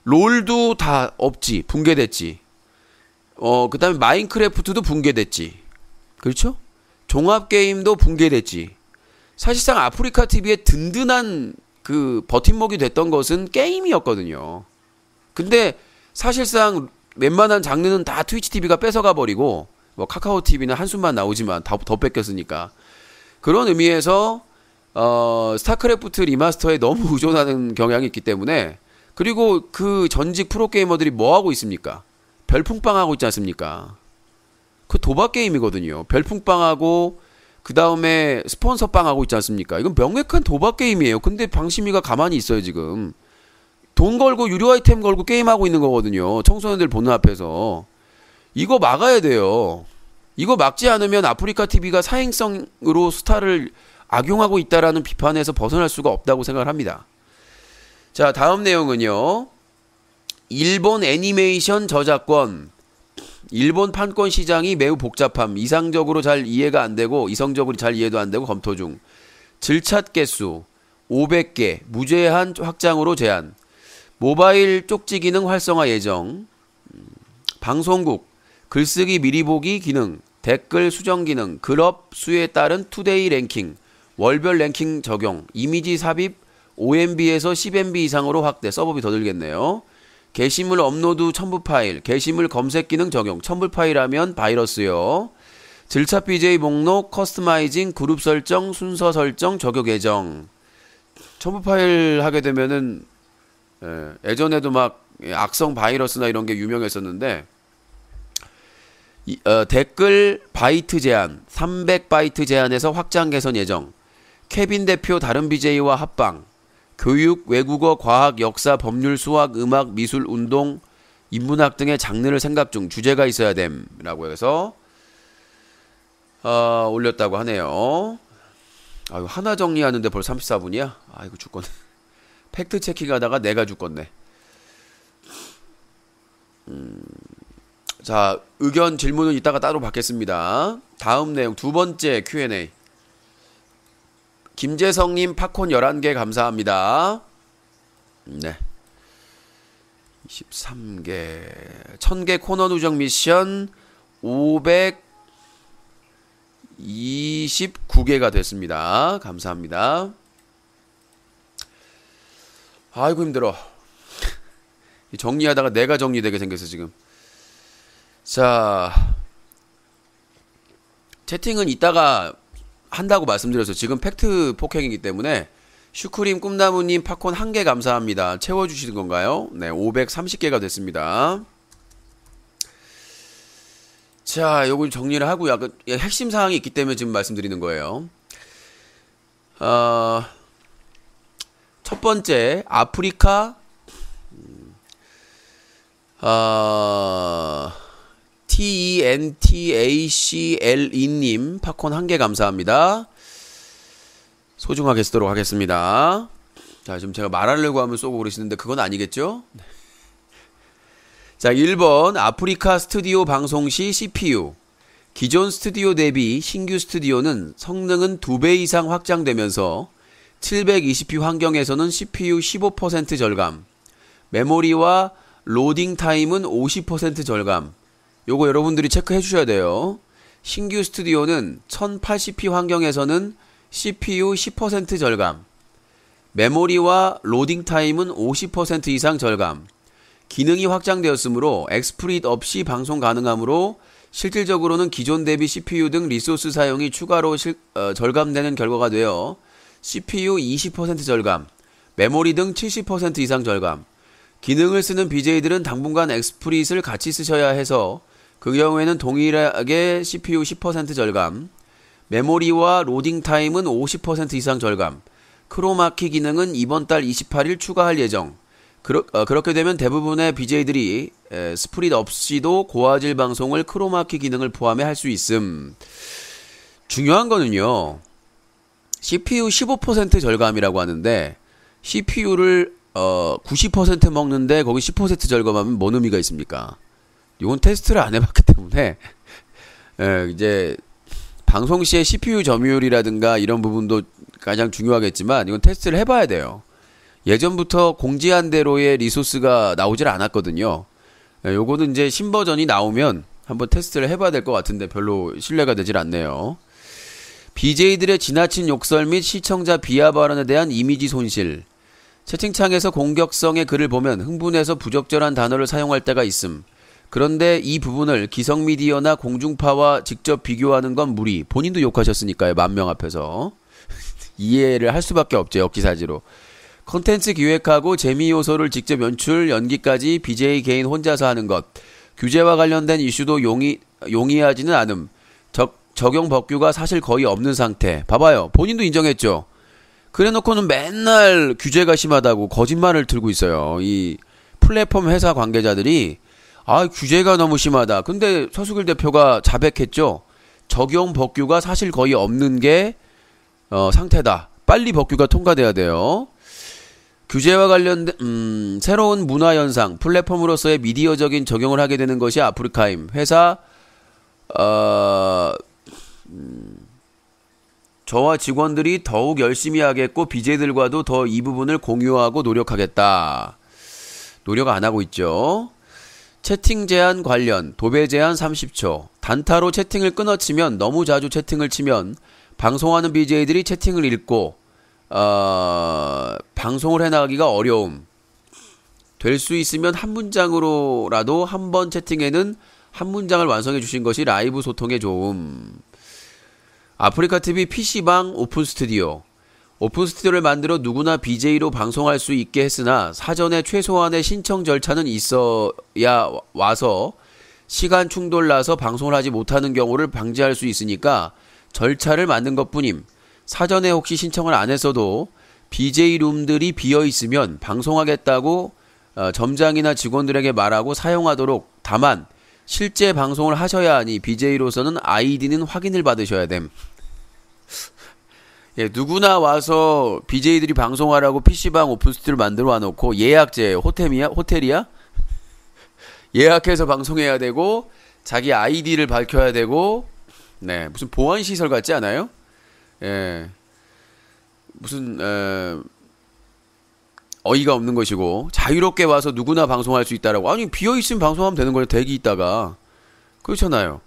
S1: 롤도 다 없지. 붕괴됐지. 그 다음에 마인크래프트도 붕괴됐지. 그렇죠? 종합게임도 붕괴됐지. 사실상 아프리카 TV의 든든한 그 버팀목이 됐던 것은 게임이었거든요. 근데 사실상 웬만한 장르는 다 트위치 TV가 뺏어가 버리고 카카오 TV는 한숨만 나오지만 더 뺏겼으니까. 그런 의미에서 스타크래프트 리마스터에 너무 의존하는 경향이 있기 때문에 그리고 그 전직 프로게이머들이 뭐 하고 있습니까? 별풍빵 하고 있지 않습니까? 그 도박 게임이거든요. 별풍빵하고 그 다음에 스폰서빵 하고 있지 않습니까? 이건 명백한 도박 게임이에요. 근데 방심이가 가만히 있어요 지금. 돈 걸고 유료 아이템 걸고 게임하고 있는 거거든요. 청소년들 보는 앞에서. 이거 막아야 돼요. 이거 막지 않으면 아프리카 TV가 사행성으로 스타를 악용하고 있다라는 비판에서 벗어날 수가 없다고 생각을 합니다. 자, 다음 내용은요. 일본 애니메이션 저작권. 일본 판권 시장이 매우 복잡함. 이상적으로 잘 이해가 안 되고 이성적으로 잘 이해도 안 되고 검토 중. 질샷 개수 500개 무제한 확장으로 제한. 모바일 쪽지 기능 활성화 예정. 방송국 글쓰기 미리 보기 기능, 댓글 수정 기능, 글업 수에 따른 투데이 랭킹, 월별 랭킹 적용, 이미지 삽입 5MB에서 10MB 이상으로 확대. 서버비 더 들겠네요. 게시물 업로드 첨부 파일, 게시물 검색 기능 적용, 첨부 파일하면 바이러스요. 질차 BJ 목록, 커스터마이징, 그룹 설정, 순서 설정, 적용 예정. 첨부 파일 하게 되면은 예전에도 막 악성 바이러스나 이런 게 유명했었는데 댓글 바이트 제한 300바이트 제한에서 확장 개선 예정. 케빈 대표 다른 BJ와 합방. 교육, 외국어, 과학, 역사, 법률, 수학, 음악, 미술, 운동, 인문학 등의 장르를 생각 중. 주제가 있어야 됨 라고 해서 올렸다고 하네요. 아유, 하나 정리하는데 벌써 34분이야? 아이고 죽겠네. 팩트 체킹하다가 내가 죽겠네. 자, 의견 질문은 이따가 따로 받겠습니다. 다음 내용 두 번째 Q&A. 김재성님 팝콘 11개 감사합니다. 네. 23개 1000개 코너 누적 미션 529개가 됐습니다. 감사합니다. 아이고 힘들어. 정리하다가 내가 정리되게 생겼어 지금. 자, 채팅은 이따가 한다고 말씀드렸어요. 지금 팩트 폭행이기 때문에. 슈크림 꿈나무님 팝콘 1개 감사합니다. 채워주시는 건가요? 네, 530개가 됐습니다. 자, 요걸 정리를 하고요. 핵심 사항이 있기 때문에 지금 말씀드리는 거예요. 첫 번째, 아프리카, TENTACLE님 팝콘 1개 감사합니다. 소중하게 쓰도록 하겠습니다. 자, 지금 제가 말하려고 하면 쏘고 그러시는데 그건 아니겠죠? 자, 1번 아프리카 스튜디오 방송 시 CPU. 기존 스튜디오 대비 신규 스튜디오는 성능은 2배 이상 확장되면서 720p 환경에서는 CPU 15% 절감, 메모리와 로딩 타임은 50% 절감. 요거 여러분들이 체크해 주셔야 돼요. 신규 스튜디오는 1080p 환경에서는 CPU 10% 절감, 메모리와 로딩 타임은 50% 이상 절감, 기능이 확장되었으므로 엑스플릿 없이 방송 가능하므로 실질적으로는 기존 대비 CPU 등 리소스 사용이 추가로 절감되는 결과가 되어 CPU 20% 절감, 메모리 등 70% 이상 절감. 기능을 쓰는 BJ들은 당분간 엑스플릿을 같이 쓰셔야 해서 그 경우에는 동일하게 CPU 10% 절감, 메모리와 로딩 타임은 50% 이상 절감, 크로마키 기능은 이번 달 28일 추가할 예정. 그렇게 되면 대부분의 BJ들이 스플릿 없이도 고화질 방송을 크로마키 기능을 포함해 할 수 있음. 중요한 거는요, CPU 15% 절감이라고 하는데 CPU를 90% 먹는데 거기 10% 절감하면 뭔 의미가 있습니까? 이건 테스트를 안 해봤기 때문에 이제 방송 시에 CPU 점유율이라든가 이런 부분도 가장 중요하겠지만 이건 테스트를 해봐야 돼요. 예전부터 공지한 대로의 리소스가 나오질 않았거든요. 요거는 이제 신버전이 나오면 한번 테스트를 해봐야 될 것 같은데 별로 신뢰가 되질 않네요. BJ들의 지나친 욕설 및 시청자 비하 발언에 대한 이미지 손실. 채팅창에서 공격성의 글을 보면 흥분해서 부적절한 단어를 사용할 때가 있음. 그런데 이 부분을 기성미디어나 공중파와 직접 비교하는 건 무리. 본인도 욕하셨으니까요. 10,000명 앞에서. 이해를 할 수밖에 없죠. 역기사지로. 콘텐츠 기획하고 재미 요소를 직접 연출, 연기까지 BJ 개인 혼자서 하는 것. 규제와 관련된 이슈도 용이하지는 않음. 적용 법규가 사실 거의 없는 상태. 봐봐요. 본인도 인정했죠. 그래놓고는 맨날 규제가 심하다고 거짓말을 들고 있어요. 이 플랫폼 회사 관계자들이 규제가 너무 심하다. 근데 서수길 대표가 자백했죠. 적용 법규가 사실 거의 없는 게 상태다. 빨리 법규가 통과돼야 돼요. 규제와 관련된 새로운 문화 현상, 플랫폼으로서의 미디어적인 적용을 하게 되는 것이 아프리카임. 회사 저와 직원들이 더욱 열심히 하겠고 BJ들과도 더 이 부분을 공유하고 노력하겠다. 노력 안 하고 있죠. 채팅 제한 관련 도배 제한 30초. 단타로 채팅을 끊어치면 너무 자주 채팅을 치면 방송하는 BJ들이 채팅을 읽고 방송을 해나가기가 어려움. 될 수 있으면 한 문장으로라도 한 번 채팅에는 한 문장을 완성해 주신 것이 라이브 소통에 좋음. 아프리카TV PC방 오픈스튜디오. 오픈스튜디오를 만들어 누구나 BJ로 방송할 수 있게 했으나 사전에 최소한의 신청 절차는 있어야 와서 시간 충돌 나서 방송을 하지 못하는 경우를 방지할 수 있으니까 절차를 만든 것뿐임. 사전에 혹시 신청을 안 했어도 BJ룸들이 비어있으면 방송하겠다고 점장이나 직원들에게 말하고 사용하도록. 다만 실제 방송을 하셔야 하니 BJ로서는 아이디는 확인을 받으셔야 됨. 예, 누구나 와서 BJ들이 방송하라고 PC방 오픈 스튜디오를 만들어 놔놓고 예약제, 호텔이야? 예약해서 방송해야 되고, 자기 아이디를 밝혀야 되고, 네, 무슨 보안시설 같지 않아요? 예, 무슨, 어이가 없는 것이고, 자유롭게 와서 누구나 방송할 수 있다라고. 아니, 비어있으면 방송하면 되는 거예요. 대기 있다가. 그렇잖아요.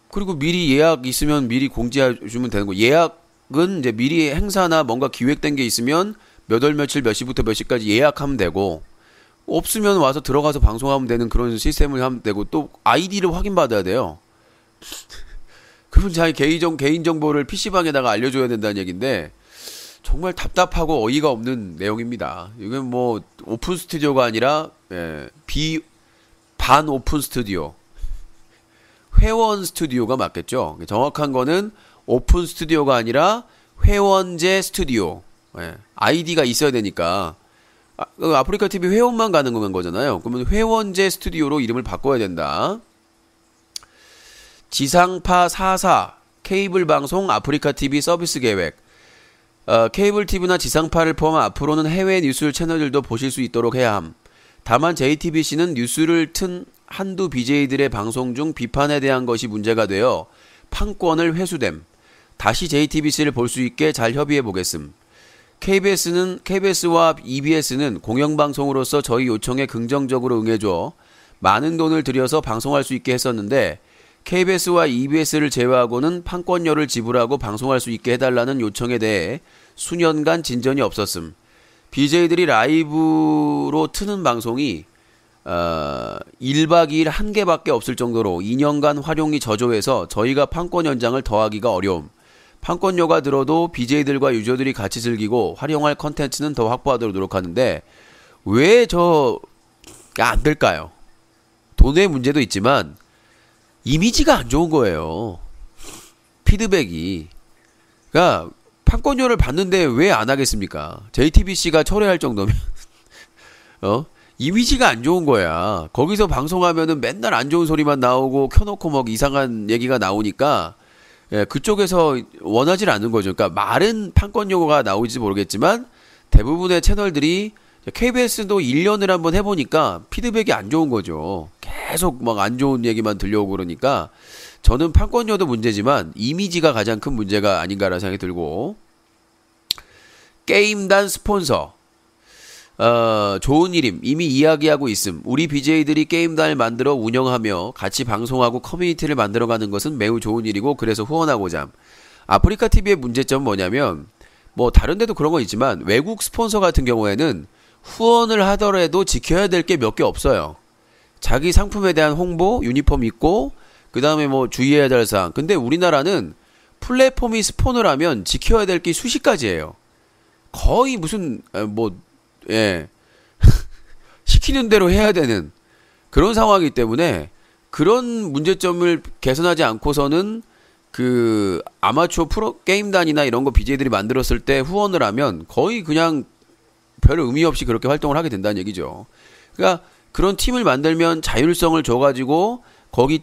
S1: 그리고 미리 예약 있으면 미리 공지해 주면 되는 거. 예약은 이제 미리 행사나 뭔가 기획된 게 있으면 몇 월 며칠 몇 시부터 몇 시까지 예약하면 되고, 없으면 와서 들어가서 방송하면 되는 그런 시스템을 하면 되고, 또 아이디를 확인받아야 돼요. 그럼 자기 개인정보를 PC방에다가 알려줘야 된다는 얘기인데, 정말 답답하고 어이가 없는 내용입니다. 이건 뭐, 오픈 스튜디오가 아니라, 예, 반 오픈 스튜디오. 회원 스튜디오가 맞겠죠. 정확한 거는 오픈 스튜디오가 아니라 회원제 스튜디오. 예, 아이디가 있어야 되니까. 아프리카 TV 회원만 가는 거잖아요. 그러면 회원제 스튜디오로 이름을 바꿔야 된다. 지상파 4사 케이블 방송 아프리카 TV 서비스 계획. 케이블 TV나 지상파를 포함한 앞으로는 해외 뉴스 채널들도 보실 수 있도록 해야 함. 다만 JTBC는 뉴스를 튼 한두 BJ들의 방송 중 비판에 대한 것이 문제가 되어 판권을 회수됨. 다시 JTBC를 볼 수 있게 잘 협의해 보겠음. KBS와 EBS는 공영방송으로서 저희 요청에 긍정적으로 응해줘 많은 돈을 들여서 방송할 수 있게 했었는데 KBS와 EBS를 제외하고는 판권료를 지불하고 방송할 수 있게 해달라는 요청에 대해 수년간 진전이 없었음. BJ들이 라이브로 트는 방송이 1박 2일 한 개밖에 없을 정도로 2년간 활용이 저조해서 저희가 판권 연장을 더하기가 어려움. 판권료가 들어도 BJ들과 유저들이 같이 즐기고 활용할 컨텐츠는 더 확보하도록 노력하는데 왜 저가 안 될까요? 돈의 문제도 있지만 이미지가 안 좋은 거예요. 피드백이. 그러니까 판권료를 받는데 왜 안 하겠습니까? JTBC가 철회할 정도면 이미지가 안 좋은 거야. 거기서 방송하면은 맨날 안 좋은 소리만 나오고 켜놓고 뭐 이상한 얘기가 나오니까 예, 그쪽에서 원하지 않는 거죠. 그러니까 말은 판권료가 나오지 모르겠지만 대부분의 채널들이 KBS도 1년을 한번 해보니까 피드백이 안 좋은 거죠. 계속 막 안 좋은 얘기만 들려오고 그러니까 저는 판권료도 문제지만 이미지가 가장 큰 문제가 아닌가라는 생각이 들고 게임단 스폰서 좋은 일임. 이미 이야기하고 있음. 우리 BJ들이 게임단을 만들어 운영하며 같이 방송하고 커뮤니티를 만들어가는 것은 매우 좋은 일이고 그래서 후원하고자 함. 아프리카 TV의 문제점은 뭐냐면 뭐 다른 데도 그런 건 있지만 외국 스폰서 같은 경우에는 후원을 하더라도 지켜야 될 게 몇 개 없어요. 자기 상품에 대한 홍보, 유니폼 입고 그 다음에 뭐 주의해야 될 사항. 근데 우리나라는 플랫폼이 스폰을 하면 지켜야 될 게 수십 가지예요. 거의 무슨 예. 시키는 대로 해야 되는 그런 상황이기 때문에 그런 문제점을 개선하지 않고서는 그 아마추어 프로 게임단이나 이런 거 BJ들이 만들었을 때 후원을 하면 거의 그냥 별 의미 없이 그렇게 활동을 하게 된다는 얘기죠. 그러니까 그런 팀을 만들면 자율성을 줘가지고 거기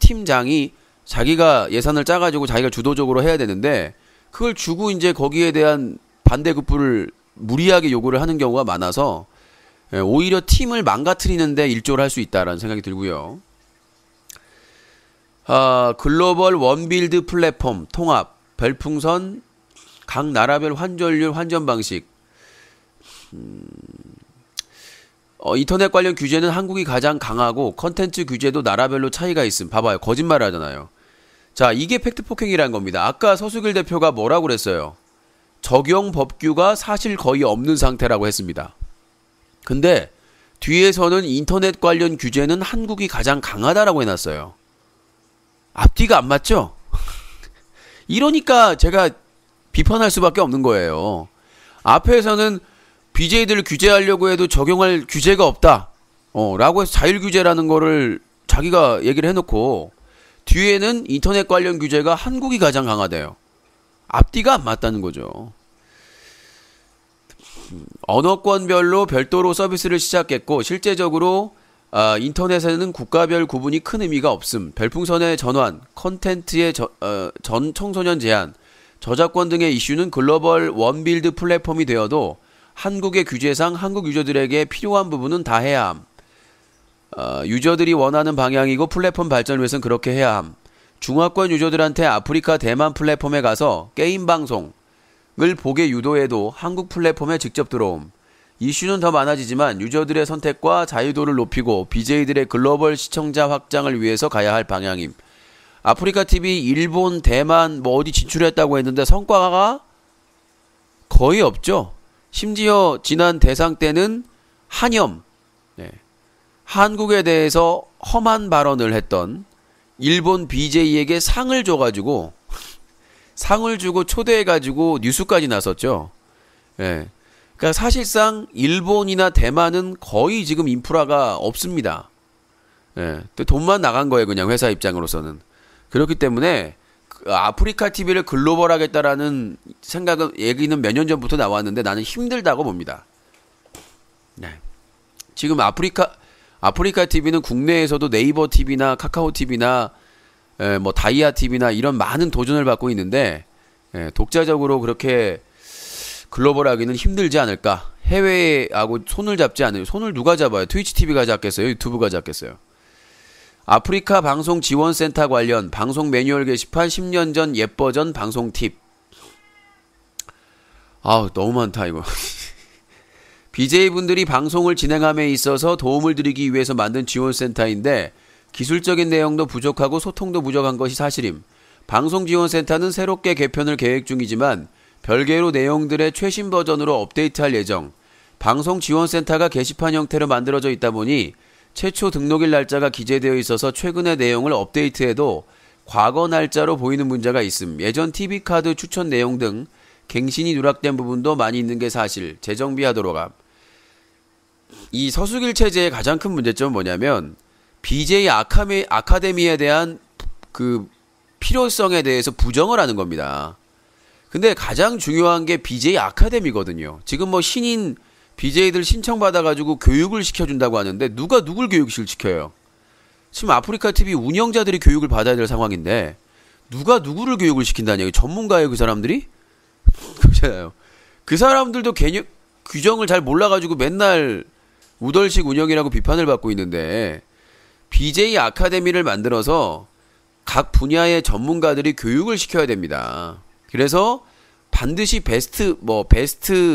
S1: 팀장이 자기가 예산을 짜가지고 자기가 주도적으로 해야 되는데 그걸 주고 이제 거기에 대한 반대급부를 무리하게 요구를 하는 경우가 많아서 오히려 팀을 망가뜨리는데 일조를 할 수 있다라는 생각이 들고요. 글로벌 원빌드 플랫폼 통합 별풍선 각 나라별 환전율 환전 방식 인터넷 관련 규제는 한국이 가장 강하고 컨텐츠 규제도 나라별로 차이가 있음. 봐봐요. 거짓말 하잖아요. 자, 이게 팩트폭행이라는 겁니다. 아까 서수길 대표가 뭐라고 그랬어요? 적용 법규가 사실 거의 없는 상태라고 했습니다. 근데 뒤에서는 인터넷 관련 규제는 한국이 가장 강하다라고 해놨어요. 앞뒤가 안 맞죠? 이러니까 제가 비판할 수밖에 없는 거예요. 앞에서는 BJ들을 규제하려고 해도 적용할 규제가 없다. 라고 해서 자율규제라는 거를 자기가 얘기를 해놓고 뒤에는 인터넷 관련 규제가 한국이 가장 강하대요. 앞뒤가 안 맞다는 거죠. 언어권별로 별도로 서비스를 시작했고 실제적으로 인터넷에는 국가별 구분이 큰 의미가 없음. 별풍선의 전환, 컨텐츠의 전 청소년 제한, 저작권 등의 이슈는 글로벌 원빌드 플랫폼이 되어도 한국의 규제상 한국 유저들에게 필요한 부분은 다 해야 함. 유저들이 원하는 방향이고 플랫폼 발전을 위해서는 그렇게 해야 함. 중화권 유저들한테 아프리카 대만 플랫폼에 가서 게임 방송을 보게 유도해도 한국 플랫폼에 직접 들어옴. 이슈는 더 많아지지만 유저들의 선택과 자유도를 높이고 BJ들의 글로벌 시청자 확장을 위해서 가야 할 방향임. 아프리카 TV, 일본, 대만 뭐 어디 진출했다고 했는데 성과가 거의 없죠. 심지어 지난 대상 때는 한염, 한국에 대해서 험한 발언을 했던 일본 BJ에게 상을 줘가지고 상을 주고 초대해가지고 뉴스까지 나섰죠. 그러니까 사실상 일본이나 대만은 거의 지금 인프라가 없습니다. 또 돈만 나간 거예요, 그냥 회사 입장으로서는. 그렇기 때문에 아프리카 TV를 글로벌 하겠다라는 생각은 얘기는 몇 년 전부터 나왔는데 나는 힘들다고 봅니다. 지금 아프리카 TV는 국내에서도 네이버 TV나 카카오 TV나 뭐 다이아 TV나 이런 많은 도전을 받고 있는데 독자적으로 그렇게 글로벌하기는 힘들지 않을까. 해외하고 손을 잡지 않아요. 손을 누가 잡아요? 트위치 TV가 잡겠어요? 유튜브가 잡겠어요? 아프리카 방송 지원센터 관련 방송 매뉴얼 게시판 10년 전 옛버전 방송 팁. 아우 너무 많다 이거. BJ분들이 방송을 진행함에 있어서 도움을 드리기 위해서 만든 지원센터인데 기술적인 내용도 부족하고 소통도 부족한 것이 사실임. 방송지원센터는 새롭게 개편을 계획 중이지만 별개로 내용들의 최신 버전으로 업데이트할 예정. 방송지원센터가 게시판 형태로 만들어져 있다 보니 최초 등록일 날짜가 기재되어 있어서 최근의 내용을 업데이트해도 과거 날짜로 보이는 문제가 있음. 예전 TV카드 추천 내용 등 갱신이 누락된 부분도 많이 있는 게 사실. 재정비하도록 함. 이 서수길 체제의 가장 큰 문제점은 뭐냐면 BJ 아카데미에 대한 그 필요성에 대해서 부정을 하는 겁니다. 근데 가장 중요한 게 BJ 아카데미거든요. 지금 뭐 신인 BJ들 신청받아가지고 교육을 시켜준다고 하는데 누가 누굴 교육을 시켜요? 지금 아프리카 TV 운영자들이 교육을 받아야 될 상황인데 누가 누구를 교육을 시킨다냐? 전문가예요, 그 사람들이? 그렇잖아요. 그 사람들도 개념 규정을 잘 몰라가지고 맨날 우덜식 운영이라고 비판을 받고 있는데 BJ 아카데미를 만들어서 각 분야의 전문가들이 교육을 시켜야 됩니다. 그래서 반드시 베스트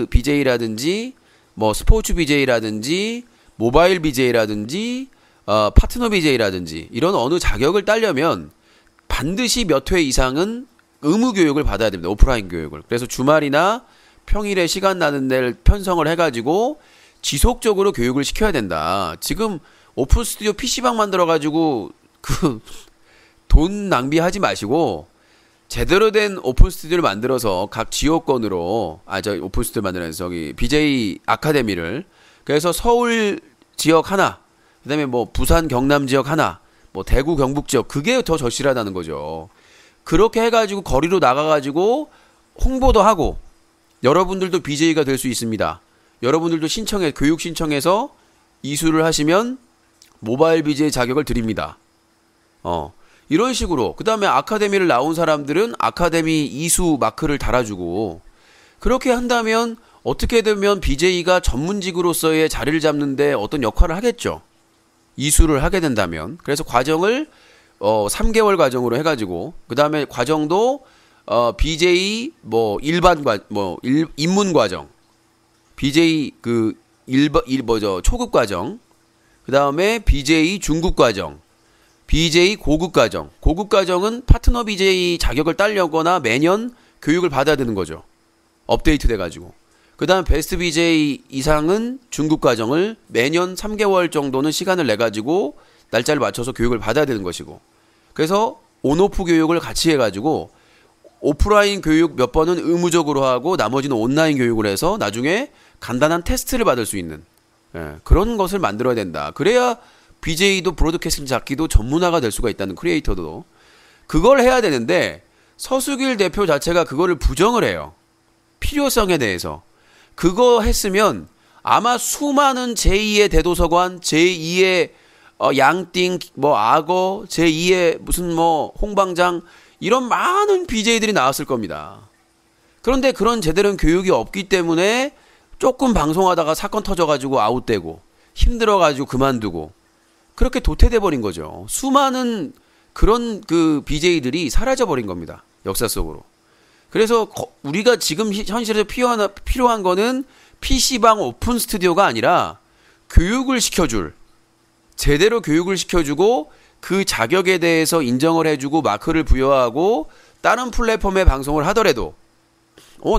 S1: BJ라든지 뭐 스포츠 BJ라든지 모바일 BJ라든지 파트너 BJ라든지 이런 어느 자격을 따려면 반드시 몇 회 이상은 의무 교육을 받아야 됩니다. 오프라인 교육을. 그래서 주말이나 평일에 시간 나는 데를 편성을 해가지고 지속적으로 교육을 시켜야 된다. 지금 오픈 스튜디오 PC방 만들어가지고 돈 낭비하지 마시고 제대로 된 오픈 스튜디오를 만들어서 각 지역권으로 오픈 스튜디오 만들어서 저기 BJ 아카데미를 그래서 서울 지역 하나, 그다음에 뭐 부산 경남 지역 하나, 뭐 대구 경북 지역 그게 더 절실하다는 거죠. 그렇게 해가지고 거리로 나가가지고 홍보도 하고 여러분들도 BJ가 될 수 있습니다. 여러분들도 교육 신청해서 이수를 하시면 모바일 BJ 자격을 드립니다. 이런 식으로. 그 다음에 아카데미를 나온 사람들은 아카데미 이수 마크를 달아주고 그렇게 한다면 어떻게 되면 BJ가 전문직으로서의 자리를 잡는데 어떤 역할을 하겠죠. 이수를 하게 된다면. 그래서 과정을 3개월 과정으로 해가지고 그 다음에 과정도 BJ 입문 과정, BJ 초급 과정, 그 다음에 BJ 중급 과정, BJ 고급 과정. 고급 과정은 파트너 BJ 자격을 따려거나 매년 교육을 받아야 되는 거죠. 업데이트 돼가지고. 그 다음 베스트 BJ 이상은 중급 과정을 매년 3개월 정도는 시간을 내가지고 날짜를 맞춰서 교육을 받아야 되는 것이고. 그래서 온오프 교육을 같이 해가지고 오프라인 교육 몇 번은 의무적으로 하고 나머지는 온라인 교육을 해서 나중에 간단한 테스트를 받을 수 있는 그런 것을 만들어야 된다. 그래야 BJ도 브로드캐스팅 잡기도 전문화가 될 수가 있다는 크리에이터도. 그걸 해야 되는데 서수길 대표 자체가 그거를 부정을 해요. 필요성에 대해서. 그거 했으면 아마 수많은 제2의 대도서관, 제2의 양띵, 악어, 제2의 무슨 홍방장 이런 많은 BJ들이 나왔을 겁니다. 그런데 그런 제대로 교육이 없기 때문에 조금 방송하다가 사건 터져가지고 아웃되고 힘들어가지고 그만두고 그렇게 도태돼 버린 거죠. 수많은 그런 그 BJ들이 사라져 버린 겁니다. 역사 속으로. 그래서 우리가 지금 현실에서 필요한 거는 PC방 오픈 스튜디오가 아니라 교육을 시켜줄, 제대로 교육을 시켜주고 그 자격에 대해서 인정을 해주고 마크를 부여하고 다른 플랫폼에 방송을 하더라도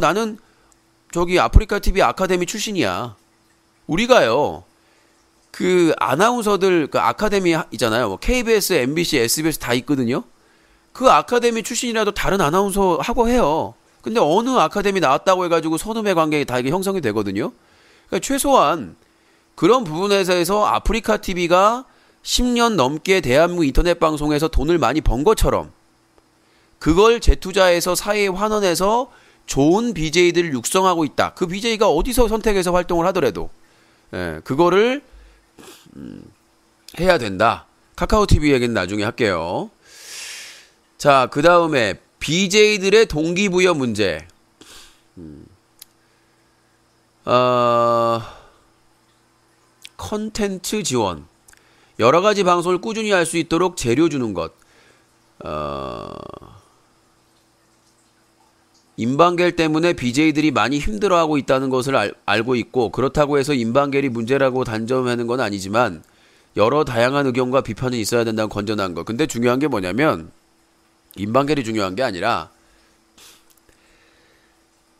S1: 나는 저기 아프리카 TV 아카데미 출신이야. 우리가요 그 아나운서들 그 아카데미 있잖아요. 뭐 KBS, MBC, SBS 다 있거든요. 그 아카데미 출신이라도 다른 아나운서 하고 해요. 근데 어느 아카데미 나왔다고 해가지고 선후배 관계가 다 이게 형성이 되거든요. 그러니까 최소한 그런 부분에서 아프리카 TV가 10년 넘게 대한민국 인터넷 방송에서 돈을 많이 번 것처럼 그걸 재투자해서 사회에 환원해서 좋은 BJ들을 육성하고 있다. 그 BJ가 어디서 선택해서 활동을 하더라도 그거를 해야 된다. 카카오 TV 얘기는 나중에 할게요. 자, 그 다음에 BJ들의 동기부여 문제. 컨텐츠 지원. 여러 가지 방송을 꾸준히 할 수 있도록 재료 주는 것. 인방겔 때문에 BJ들이 많이 힘들어하고 있다는 것을 알고 있고 그렇다고 해서 인방겔이 문제라고 단정하는 건 아니지만 여러 다양한 의견과 비판은 있어야 된다는 건전한 것. 근데 중요한 게 뭐냐면 인방겔이 중요한 게 아니라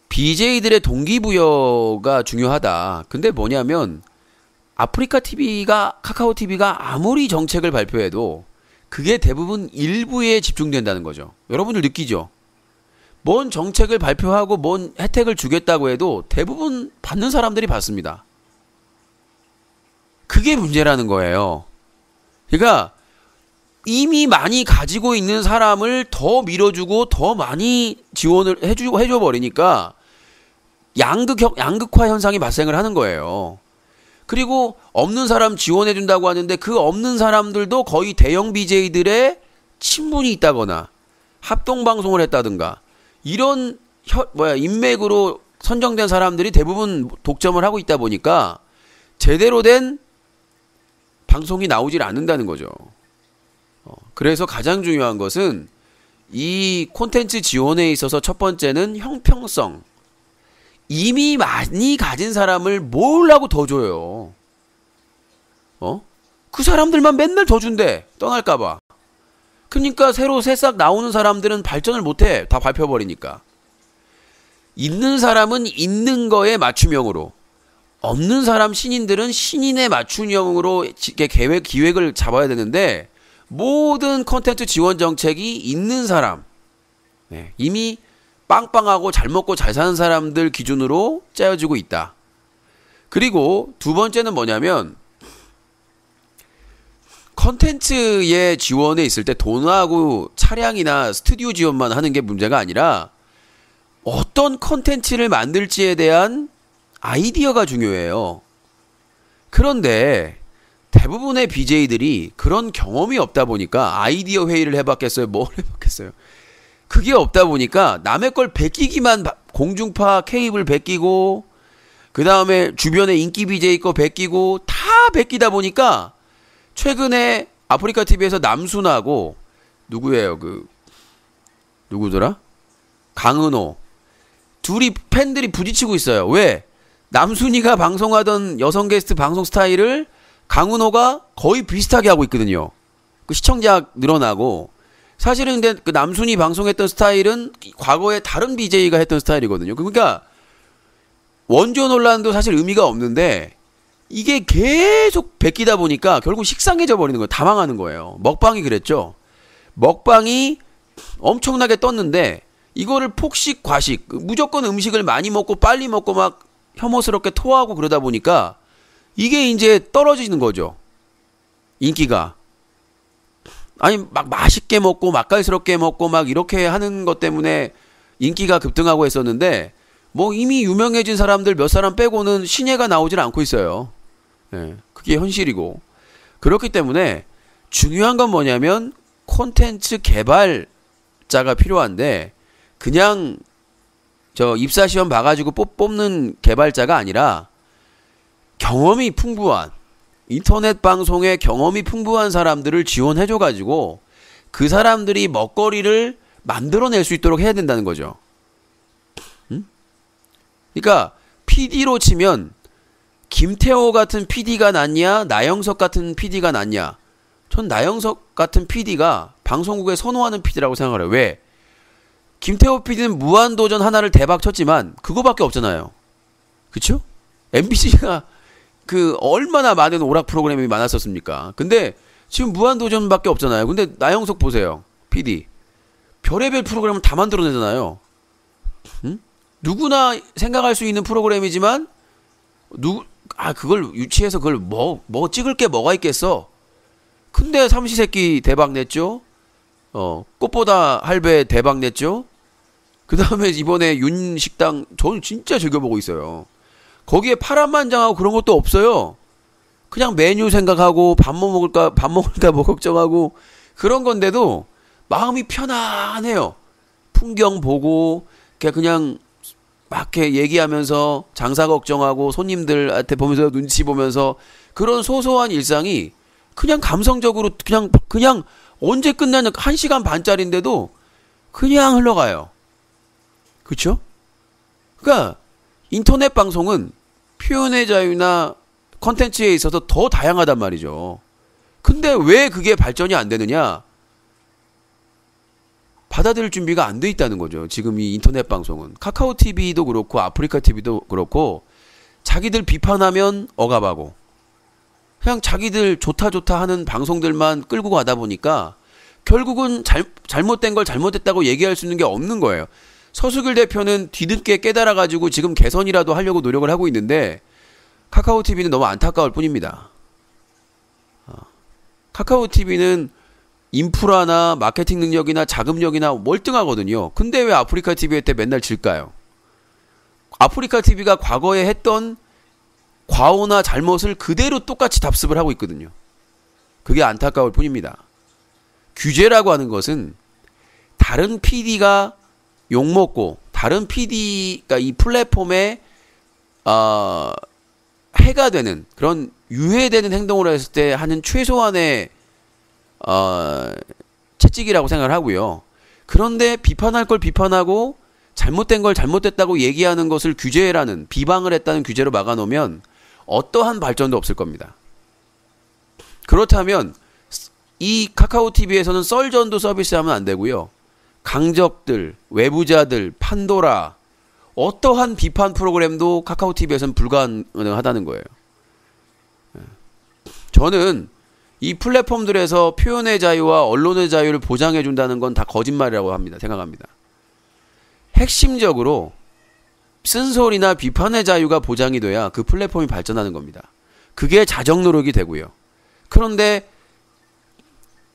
S1: BJ들의 동기부여가 중요하다. 근데 뭐냐면 아프리카 TV가 카카오 TV가 아무리 정책을 발표해도 그게 대부분 일부에 집중된다는 거죠. 여러분들 느끼죠? 뭔 정책을 발표하고 뭔 혜택을 주겠다고 해도 대부분 받는 사람들이 받습니다. 그게 문제라는 거예요. 그러니까 이미 많이 가지고 있는 사람을 더 밀어주고 더 많이 지원을 해줘 버리니까 양극화 현상이 발생을 하는 거예요. 그리고 없는 사람 지원해준다고 하는데 그 없는 사람들도 거의 대형 BJ들의 친분이 있다거나 합동방송을 했다든가 이런 인맥으로 선정된 사람들이 대부분 독점을 하고 있다 보니까 제대로 된 방송이 나오질 않는다는 거죠. 그래서 가장 중요한 것은 이 콘텐츠 지원에 있어서 첫 번째는 형평성. 이미 많이 가진 사람을 뭘 하고 더 줘요. 그 사람들만 맨날 더 준대. 떠날까봐. 그러니까 새로 새싹 나오는 사람들은 발전을 못해. 다 밟혀버리니까. 있는 사람은 있는 거에 맞춤형으로, 없는 사람 신인들은 신인에 맞춤형으로 기획을 잡아야 되는데 모든 콘텐츠 지원 정책이 있는 사람, 이미 빵빵하고 잘 먹고 잘 사는 사람들 기준으로 짜여지고 있다. 그리고 두 번째는 뭐냐면 컨텐츠의 지원에 있을 때 돈하고 차량이나 스튜디오 지원만 하는 게 문제가 아니라 어떤 컨텐츠를 만들지에 대한 아이디어가 중요해요. 그런데 대부분의 BJ들이 그런 경험이 없다 보니까 아이디어 회의를 해봤겠어요? 뭘 해봤겠어요? 그게 없다 보니까 남의 걸 베끼기만, 공중파 케이블 베끼고 그 다음에 주변에 인기 BJ 거 베끼고 다 베끼다 보니까 최근에 아프리카 TV에서 남순하고 누구예요? 누구더라? 강은호 둘이 팬들이 부딪히고 있어요. 왜? 남순이가 방송하던 여성 게스트 방송 스타일을 강은호가 거의 비슷하게 하고 있거든요. 그 시청자 늘어나고 사실은 근데 그 남순이 방송했던 스타일은 과거에 다른 BJ가 했던 스타일이거든요. 그러니까 원조 논란도 사실 의미가 없는데 이게 계속 베끼다 보니까 결국 식상해져 버리는 거예요. 다 망하는 거예요. 먹방이 그랬죠. 먹방이 엄청나게 떴는데 이거를 폭식, 과식, 무조건 음식을 많이 먹고 빨리 먹고 막 혐오스럽게 토하고 그러다 보니까 이게 이제 떨어지는 거죠. 인기가. 아니 막 맛있게 먹고 맛깔스럽게 먹고 막 이렇게 하는 것 때문에 인기가 급등하고 했었는데 뭐 이미 유명해진 사람들 몇 사람 빼고는 신예가 나오질 않고 있어요. 그게 현실이고. 그렇기 때문에 중요한 건 뭐냐면 콘텐츠 개발자가 필요한데 그냥 저 입사 시험 봐가지고 뽑는 개발자가 아니라 경험이 풍부한 인터넷 방송에 경험이 풍부한 사람들을 지원해줘가지고 그 사람들이 먹거리를 만들어낼 수 있도록 해야 된다는 거죠. 응? 그러니까 PD로 치면 김태호 같은 PD가 낫냐, 나영석 같은 PD가 낫냐? 전 나영석 같은 PD가 방송국에 선호하는 PD라고 생각을 해요. 왜? 김태호 PD는 무한도전 하나를 대박 쳤지만 그거밖에 없잖아요. 그쵸? MBC가 그 얼마나 많은 오락 프로그램이 많았었습니까? 근데 지금 무한도전밖에 없잖아요. 근데 나영석 보세요. PD. 별의별 프로그램을 다 만들어내잖아요. 응? 누구나 생각할 수 있는 프로그램이지만 그걸 유치해서 그걸 뭐 찍을 게 뭐가 있겠어? 근데 삼시세끼 대박 냈죠. 꽃보다 할배 대박 냈죠. 그 다음에 이번에 윤식당 저는 진짜 즐겨보고 있어요. 거기에 파란만장하고 그런 것도 없어요. 그냥 메뉴 생각하고 밥 먹을까 뭐 걱정하고 그런 건데도 마음이 편안해요. 풍경 보고 그냥 막 이렇게 얘기하면서 장사 걱정하고 손님들한테 보면서 눈치 보면서 그런 소소한 일상이 그냥 감성적으로 그냥 언제 끝나냐 1시간 반짜리인데도 그냥 흘러가요. 그쵸? 그러니까 인터넷 방송은 표현의 자유나 컨텐츠에 있어서 더 다양하단 말이죠. 근데 왜 그게 발전이 안 되느냐? 받아들일 준비가 안 돼 있다는 거죠. 지금 이 인터넷 방송은. 카카오 TV도 그렇고 아프리카 TV도 그렇고 자기들 비판하면 억압하고 그냥 자기들 좋다 하는 방송들만 끌고 가다 보니까 결국은 잘못된 걸 잘못했다고 얘기할 수 있는 게 없는 거예요. 서수길 대표는 뒤늦게 깨달아가지고 지금 개선이라도 하려고 노력을 하고 있는데 카카오 TV는 너무 안타까울 뿐입니다. 카카오 TV는 인프라나 마케팅 능력이나 자금력이나 월등하거든요. 근데 왜 아프리카 TV 때 맨날 질까요? 아프리카 TV가 과거에 했던 과오나 잘못을 그대로 똑같이 답습을 하고 있거든요. 그게 안타까울 뿐입니다. 규제라고 하는 것은 다른 PD가 욕먹고 다른 PD가 이 플랫폼에 해가 되는 그런 유해되는 행동을 했을 때 하는 최소한의 채찍이라고 생각을 하고요. 그런데 비판할 걸 비판하고 잘못된 걸 잘못됐다고 얘기하는 것을 규제라는 비방을 했다는 규제로 막아놓으면 어떠한 발전도 없을 겁니다. 그렇다면 이 카카오 TV에서는 썰전도 서비스하면 안 되고요. 강적들, 외부자들, 판도라 어떠한 비판 프로그램도 카카오 TV에서는 불가능하다는 거예요. 저는 이 플랫폼들에서 표현의 자유와 언론의 자유를 보장해 준다는 건 다 거짓말이라고 생각합니다. 핵심적으로 쓴소리나 비판의 자유가 보장이 돼야 그 플랫폼이 발전하는 겁니다. 그게 자정 노력이 되고요. 그런데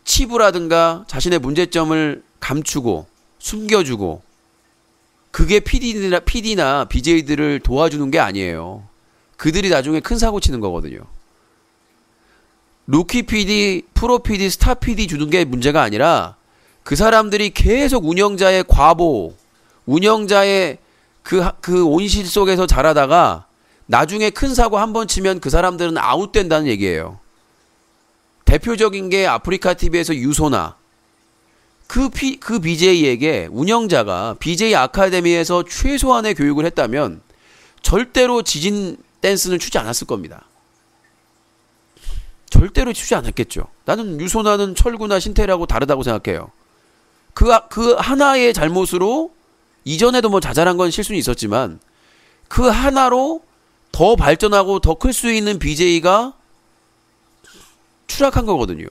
S1: 치부라든가 자신의 문제점을 감추고 숨겨주고 그게 PD나 BJ들을 도와주는 게 아니에요. 그들이 나중에 큰 사고 치는 거거든요. 루키 PD, 프로 PD, 스타 PD 주는 게 문제가 아니라 그 사람들이 계속 운영자의 과보, 운영자의 그 온실 속에서 자라다가 나중에 큰 사고 한 번 치면 그 사람들은 아웃된다는 얘기예요. 대표적인 게 아프리카 TV에서 유소나 그 BJ에게 운영자가 BJ 아카데미에서 최소한의 교육을 했다면 절대로 지진 댄스는 추지 않았을 겁니다. 절대로 추지 않았겠죠. 나는 유소나는 철구나 신태라고 다르다고 생각해요. 그 하나의 잘못으로 이전에도 뭐 자잘한 건 실수는 있었지만 그 하나로 더 발전하고 더 클 수 있는 BJ가 추락한 거거든요.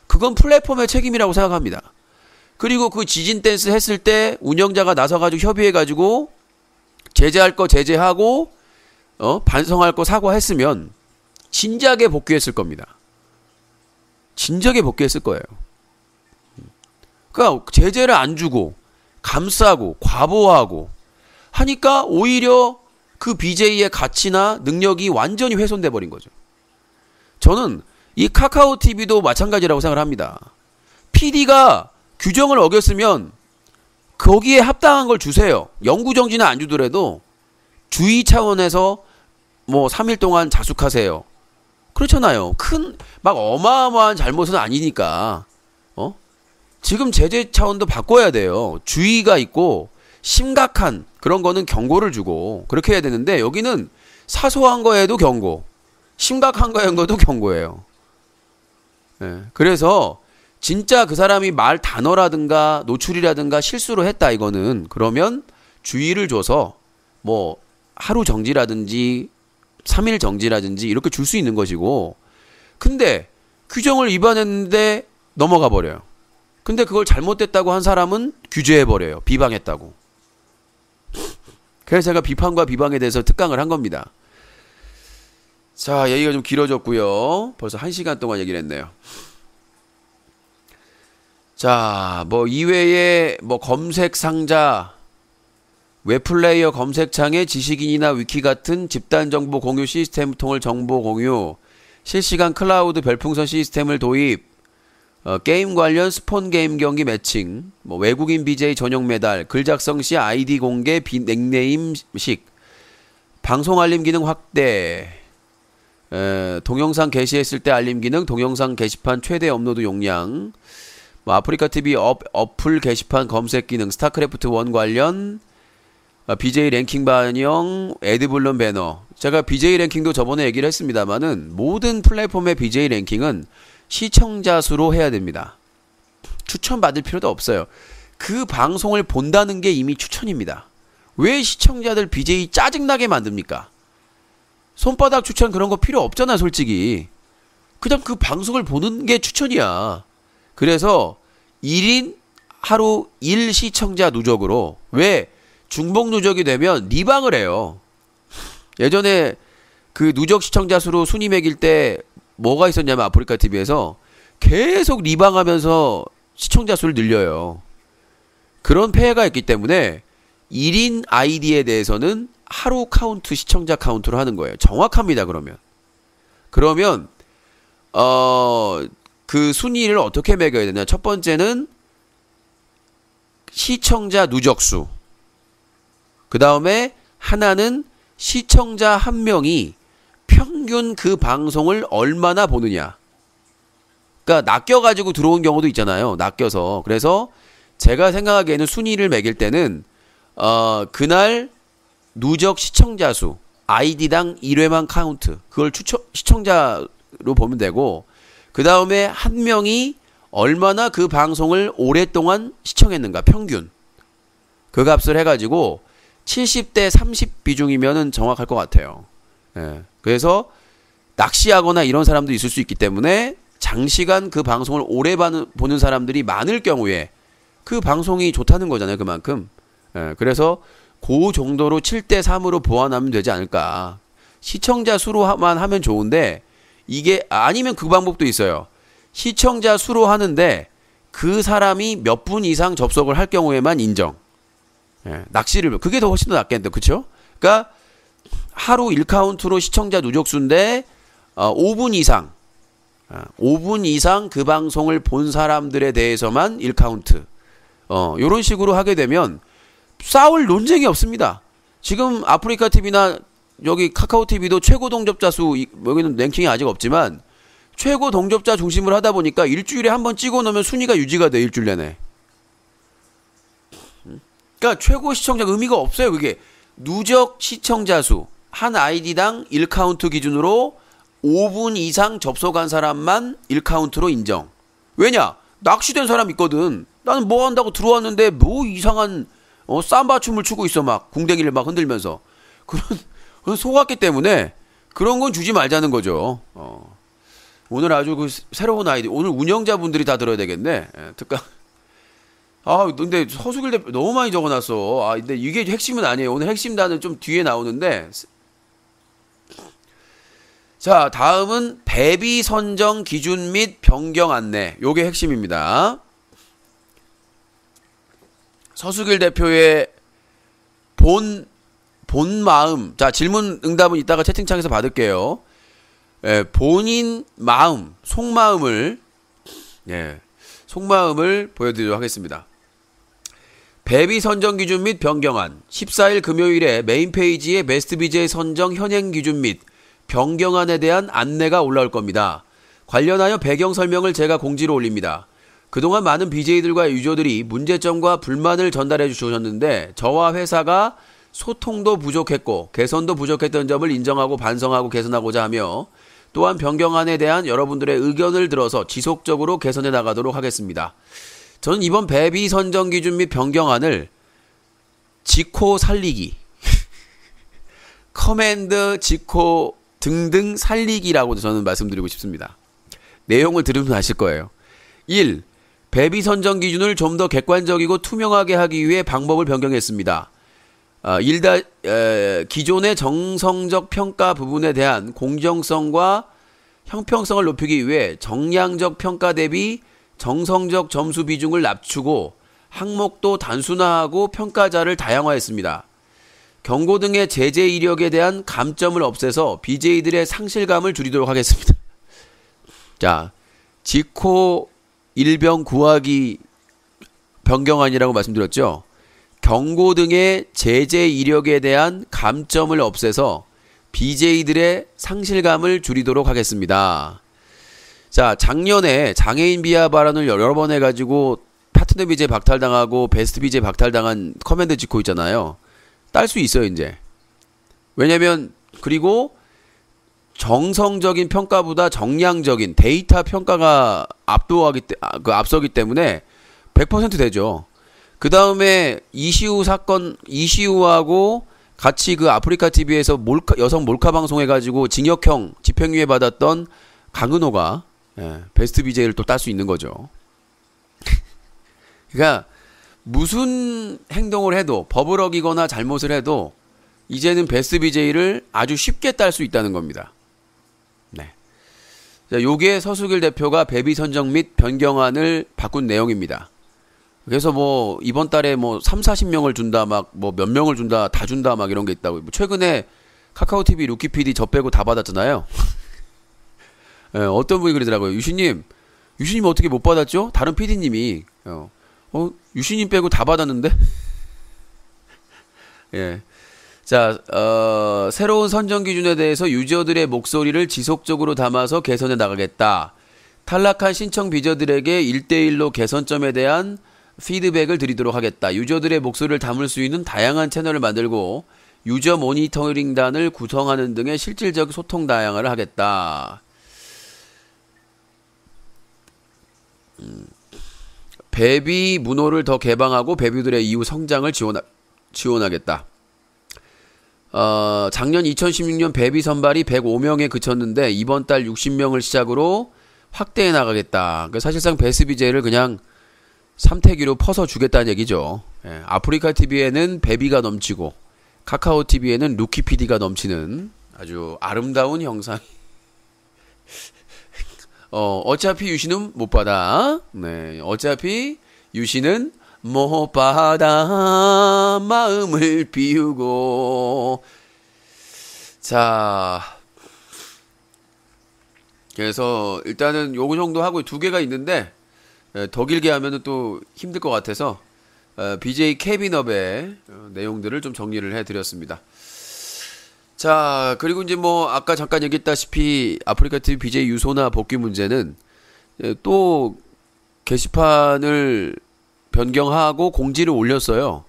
S1: 그건 플랫폼의 책임이라고 생각합니다. 그리고 그 지진 댄스 했을 때 운영자가 나서가지고 협의해가지고 제재할 거 제재하고 반성할 거 사과했으면 진작에 복귀했을 겁니다. 진작에 복귀했을 거예요. 그러니까 제재를 안 주고 감싸고 과보하고 하니까 오히려 그 BJ의 가치나 능력이 완전히 훼손돼 버린 거죠. 저는 이 카카오 TV도 마찬가지라고 생각을 합니다. PD가 규정을 어겼으면 거기에 합당한 걸 주세요. 영구정지는 안 주더라도 주의 차원에서 뭐 3일 동안 자숙하세요. 그렇잖아요. 큰 막 어마어마한 잘못은 아니니까. 지금 제재 차원도 바꿔야 돼요. 주의가 있고 심각한 그런 거는 경고를 주고 그렇게 해야 되는데 여기는 사소한 거에도 경고, 심각한 거에도 경고예요. 예, 그래서 진짜 그 사람이 말 단어라든가 노출이라든가 실수로 했다 이거는 그러면 주의를 줘서 뭐 하루 정지라든지 3일 정지라든지 이렇게 줄 수 있는 것이고, 근데 규정을 위반했는데 넘어가 버려요. 근데 그걸 잘못됐다고 한 사람은 규제해버려요. 비방했다고. 그래서 제가 비판과 비방에 대해서 특강을 한 겁니다. 자, 얘기가 좀 길어졌고요. 벌써 1시간 동안 얘기를 했네요. 자, 뭐 이외에 뭐 검색 상자, 웹플레이어 검색창에 지식인이나 위키 같은 집단 정보 공유 시스템 통을 정보 공유, 실시간 클라우드 별풍선 시스템을 도입, 게임 관련 스폰 게임 경기 매칭, 뭐 외국인 BJ 전용 메달, 글 작성 시 아이디 공개, 닉네임식, 방송 알림 기능 확대, 동영상 게시했을 때 알림 기능, 동영상 게시판 최대 업로드 용량, 뭐 아프리카 TV 어플 게시판 검색 기능, 스타크래프트 1 관련, BJ 랭킹 반영, 애드블룸 배너. 제가 BJ 랭킹도 저번에 얘기를 했습니다만은 모든 플랫폼의 BJ 랭킹은 시청자 수로 해야 됩니다. 추천받을 필요도 없어요. 그 방송을 본다는 게 이미 추천입니다. 왜 시청자들 BJ 짜증나게 만듭니까? 손바닥 추천 그런 거 필요 없잖아, 솔직히. 그냥 그 방송을 보는 게 추천이야. 그래서 1인 하루 1시청자 누적으로, 왜 중복 누적이 되면 리방을 해요. 예전에 그 누적 시청자 수로 순위 매길 때 뭐가 있었냐면 아프리카 TV에서 계속 리방하면서 시청자 수를 늘려요. 그런 폐해가 있기 때문에 1인 아이디에 대해서는 하루 카운트, 시청자 카운트로 하는 거예요. 정확합니다. 그러면 그 순위를 어떻게 매겨야 되냐? 첫 번째는 시청자 누적수. 그 다음에 하나는 시청자 한 명이 평균 그 방송을 얼마나 보느냐. 그러니까 낚여가지고 들어온 경우도 있잖아요. 낚여서. 그래서 제가 생각하기에는 순위를 매길 때는 그날 누적 시청자 수, 아이디당 1회만 카운트, 그걸 시청자로 보면 되고, 그 다음에 한 명이 얼마나 그 방송을 오랫동안 시청했는가, 평균. 그 값을 해가지고 70대 30 비중이면은 정확할 것 같아요. 예. 그래서 낚시하거나 이런 사람도 있을 수 있기 때문에 장시간 그 방송을 오래 보는 사람들이 많을 경우에 그 방송이 좋다는 거잖아요, 그만큼. 예. 그래서 그 정도로 7대 3으로 보완하면 되지 않을까. 시청자 수로만 하면 좋은데, 이게 아니면 그 방법도 있어요. 시청자 수로 하는데 그 사람이 몇 분 이상 접속을 할 경우에만 인정. 예, 낚시를, 그게 더 훨씬 더 낫겠는데, 그쵸? 그러니까 하루 1카운트로 시청자 누적수인데 5분 이상 5분 이상 그 방송을 본 사람들에 대해서만 1카운트. 요런 식으로 하게 되면 싸울 논쟁이 없습니다. 지금 아프리카 TV나 여기 카카오 TV도 최고 동접자 수, 여기는 랭킹이 아직 없지만 최고 동접자 중심으로 하다 보니까 일주일에 한 번 찍어 놓으면 순위가 유지가 돼, 일주일 내내. 그러니까 최고 시청자가 의미가 없어요. 그게 누적 시청자 수, 한 아이디당 1카운트 기준으로 5분 이상 접속한 사람만 1카운트로 인정. 왜냐? 낚시된 사람 있거든. 나는 뭐 한다고 들어왔는데 뭐 이상한 삼바 춤을 추고 있어, 막 궁뎅이를 막 흔들면서. 그런 속았기 때문에 그런 건 주지 말자는 거죠. 오늘 아주 그 새로운 아이디, 오늘 운영자분들이 다 들어야 되겠네. 예, 특강. 근데 서수길 대표 너무 많이 적어놨어. 근데 이게 핵심은 아니에요. 오늘 핵심단은 좀 뒤에 나오는데. 자, 다음은 배비 선정 기준 및 변경 안내. 요게 핵심입니다. 서수길 대표의 본 마음. 자, 질문 응답은 이따가 채팅창에서 받을게요. 본인 마음, 속마음을 보여드리도록 하겠습니다. 배비 선정 기준 및 변경안 14일 금요일에 메인 페이지에 베스트 BJ 선정 현행 기준 및 변경안에 대한 안내가 올라올 겁니다. 관련하여 배경 설명을 제가 공지로 올립니다. 그동안 많은 BJ들과 유저들이 문제점과 불만을 전달해 주셨는데 저와 회사가 소통도 부족했고 개선도 부족했던 점을 인정하고 반성하고 개선하고자 하며 또한 변경안에 대한 여러분들의 의견을 들어서 지속적으로 개선해 나가도록 하겠습니다. 저는 이번 배비 선정 기준 및 변경안을 지코 살리기, 커맨드 지코 등등 살리기라고 저는 말씀드리고 싶습니다. 내용을 들으면 아실 거예요. 1. 배비 선정 기준을 좀 더 객관적이고 투명하게 하기 위해 방법을 변경했습니다. 기존의 정성적 평가 부분에 대한 공정성과 형평성을 높이기 위해 정량적 평가 대비 정성적 점수 비중을 낮추고 항목도 단순화하고 평가자를 다양화했습니다. 경고 등의 제재 이력에 대한 감점을 없애서 BJ들의 상실감을 줄이도록 하겠습니다. 자, 지코 일병 구하기 변경안이라고 말씀드렸죠. 경고 등의 제재 이력에 대한 감점을 없애서 BJ들의 상실감을 줄이도록 하겠습니다. 자, 작년에 장애인 비하 발언을 여러 번 해가지고 파트너 BJ 박탈당하고 베스트 BJ 박탈당한 커맨드 지코 있잖아요. 딸 수 있어요, 이제. 왜냐면, 그리고 정성적인 평가보다 정량적인 데이터 평가가 앞서기 때문에 100% 되죠. 그 다음에 이시우하고 같이 그 아프리카 TV에서 여성 몰카 방송 해가지고 징역형 집행유예 받았던 강은호가 베스트 BJ를 또 딸 수 있는 거죠. 그러니까 무슨 행동을 해도 법을 어기거나 잘못을 해도 이제는 베스트 BJ를 아주 쉽게 딸 수 있다는 겁니다. 네. 자, 요게 서수길 대표가 배비 선정 및 변경안을 바꾼 내용입니다. 그래서 뭐 이번 달에 뭐 30-40명을 준다 막 뭐 몇 명을 준다 다 준다 막 이런 게 있다고. 최근에 카카오 TV 루키 PD 저 빼고 다 받았잖아요. 예, 어떤 분이 그러더라고요. 유시님 어떻게 못 받았죠? 다른 PD님이 유시님 빼고 다 받았는데. 예. 자, 새로운 선정 기준에 대해서 유저들의 목소리를 지속적으로 담아서 개선해 나가겠다. 탈락한 신청 비저들에게 1대1로 개선점에 대한 피드백을 드리도록 하겠다. 유저들의 목소리를 담을 수 있는 다양한 채널을 만들고 유저 모니터링단을 구성하는 등의 실질적 소통 다양화를 하겠다. 배비 문호를 더 개방하고 배비들의 이후 성장을 지원하겠다. 작년 2016년 배비 선발이 105명에 그쳤는데 이번 달 60명을 시작으로 확대해 나가겠다. 사실상 베스트 BJ를 그냥 삼태기로 퍼서 주겠다는 얘기죠. 예, 아프리카 TV에는 배비가 넘치고 카카오 TV에는 루키 PD가 넘치는 아주 아름다운 형상이. 어차피 유시는 못 받아. 네, 어차피 유시는 못 받아. 마음을 비우고. 자, 그래서 일단은 요거 정도 하고 두 개가 있는데 더 길게 하면은 또 힘들 것 같아서 BJ 캐비너의 내용들을 좀 정리를 해드렸습니다. 자, 그리고 이제 뭐 아까 잠깐 얘기했다시피 아프리카 TV BJ 유소나 복귀 문제는 또 게시판을 변경하고 공지를 올렸어요.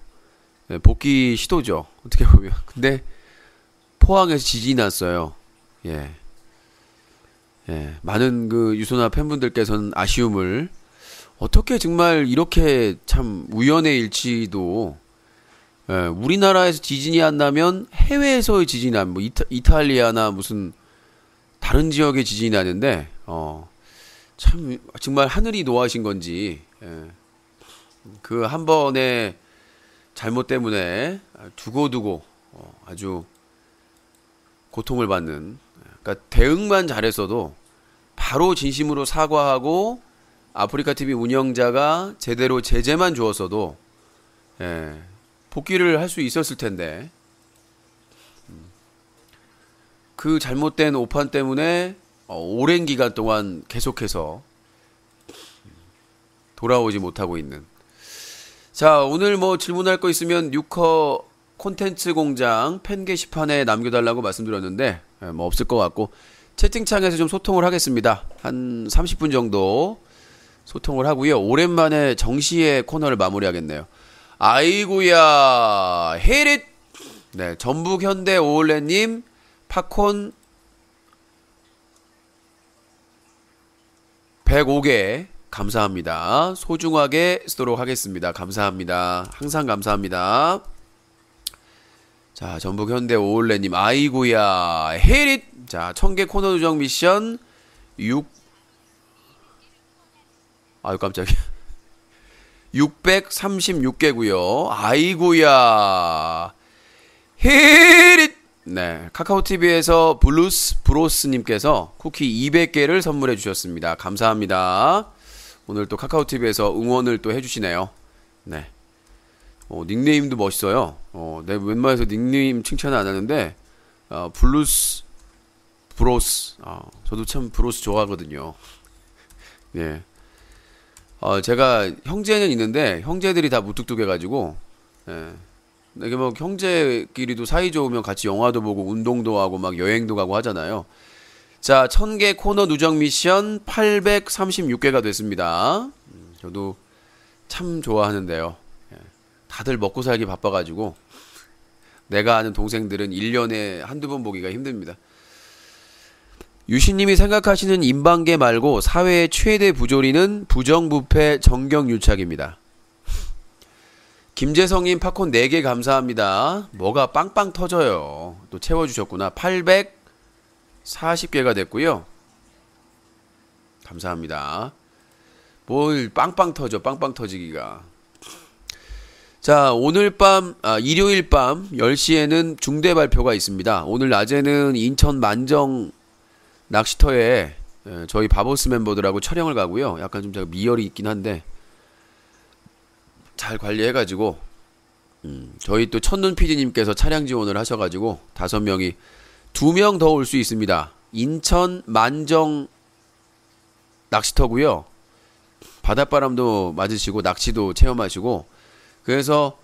S1: 복귀 시도죠, 어떻게 보면. 근데 포항에서 지진이 났어요. 예. 많은 그 유소나 팬분들께서는 아쉬움을, 어떻게 정말 이렇게 참 우연의 일치도, 우리나라에서 지진이 안 나면 해외에서의 지진이 나면 뭐 이탈리아나 무슨 다른 지역의 지진이 나는데 참 정말 하늘이 노하신 건지 그 한 번의 잘못 때문에 두고두고 아주 고통을 받는, 그러니까 대응만 잘했어도 바로 진심으로 사과하고 아프리카 TV 운영자가 제대로 제재만 주었어도 복귀를 할 수 있었을 텐데 그 잘못된 오판 때문에 오랜 기간 동안 계속해서 돌아오지 못하고 있는. 자, 오늘 뭐 질문할 거 있으면 뉴커 콘텐츠 공장 팬 게시판에 남겨달라고 말씀드렸는데 뭐 없을 것 같고 채팅창에서 좀 소통을 하겠습니다. 한 30분 정도 소통을 하고요. 오랜만에 정시의 코너를 마무리하겠네요. 아이고야 헤릿. 네, 전북 현대 오울레님 팝콘 105개 감사합니다. 소중하게 쓰도록 하겠습니다. 감사합니다. 항상 감사합니다. 자, 전북 현대 오울레님 아이고야 헤릿. 자, 1000개 코너 누적 미션 6 아유 깜짝이야 636개고요. 아이고야 헤릿. 네, 카카오TV에서 블루스 브로스님께서 쿠키 200개를 선물해 주셨습니다. 감사합니다. 오늘 또 카카오TV에서 응원을 또 해주시네요. 네. 닉네임도 멋있어요. 내가 웬만해서 닉네임 칭찬을 안 하는데, 블루스, 브로스. 저도 참 브로스 좋아하거든요. 네. 제가 형제는 있는데, 형제들이 다 무뚝뚝해가지고, 예. 이게 뭐 형제끼리도 사이 좋으면 같이 영화도 보고, 운동도 하고, 막 여행도 가고 하잖아요. 자, 1000개 코너 누적 미션 836개가 됐습니다. 저도 참 좋아하는데요. 다들 먹고 살기 바빠가지고 내가 아는 동생들은 1년에 한두 번 보기가 힘듭니다. 유신님이 생각하시는 인방계 말고 사회의 최대 부조리는 부정부패 정경유착입니다. 김재성님 팝콘 4개 감사합니다. 뭐가 빵빵 터져요. 또 채워주셨구나. 840개가 됐고요. 감사합니다. 뭘 빵빵 터져. 빵빵 터지기가. 자, 오늘 밤, 일요일 밤 10시에는 중대 발표가 있습니다. 오늘 낮에는 인천 만정 낚시터에 저희 바보스 멤버들하고 촬영을 가고요. 약간 좀 제가 미열이 있긴 한데 잘 관리해가지고 저희 또 첫눈 PD님께서 차량 지원을 하셔가지고 5명이 2명 더 올 수 있습니다. 인천 만정 낚시터고요. 바닷바람도 맞으시고 낚시도 체험하시고 그래서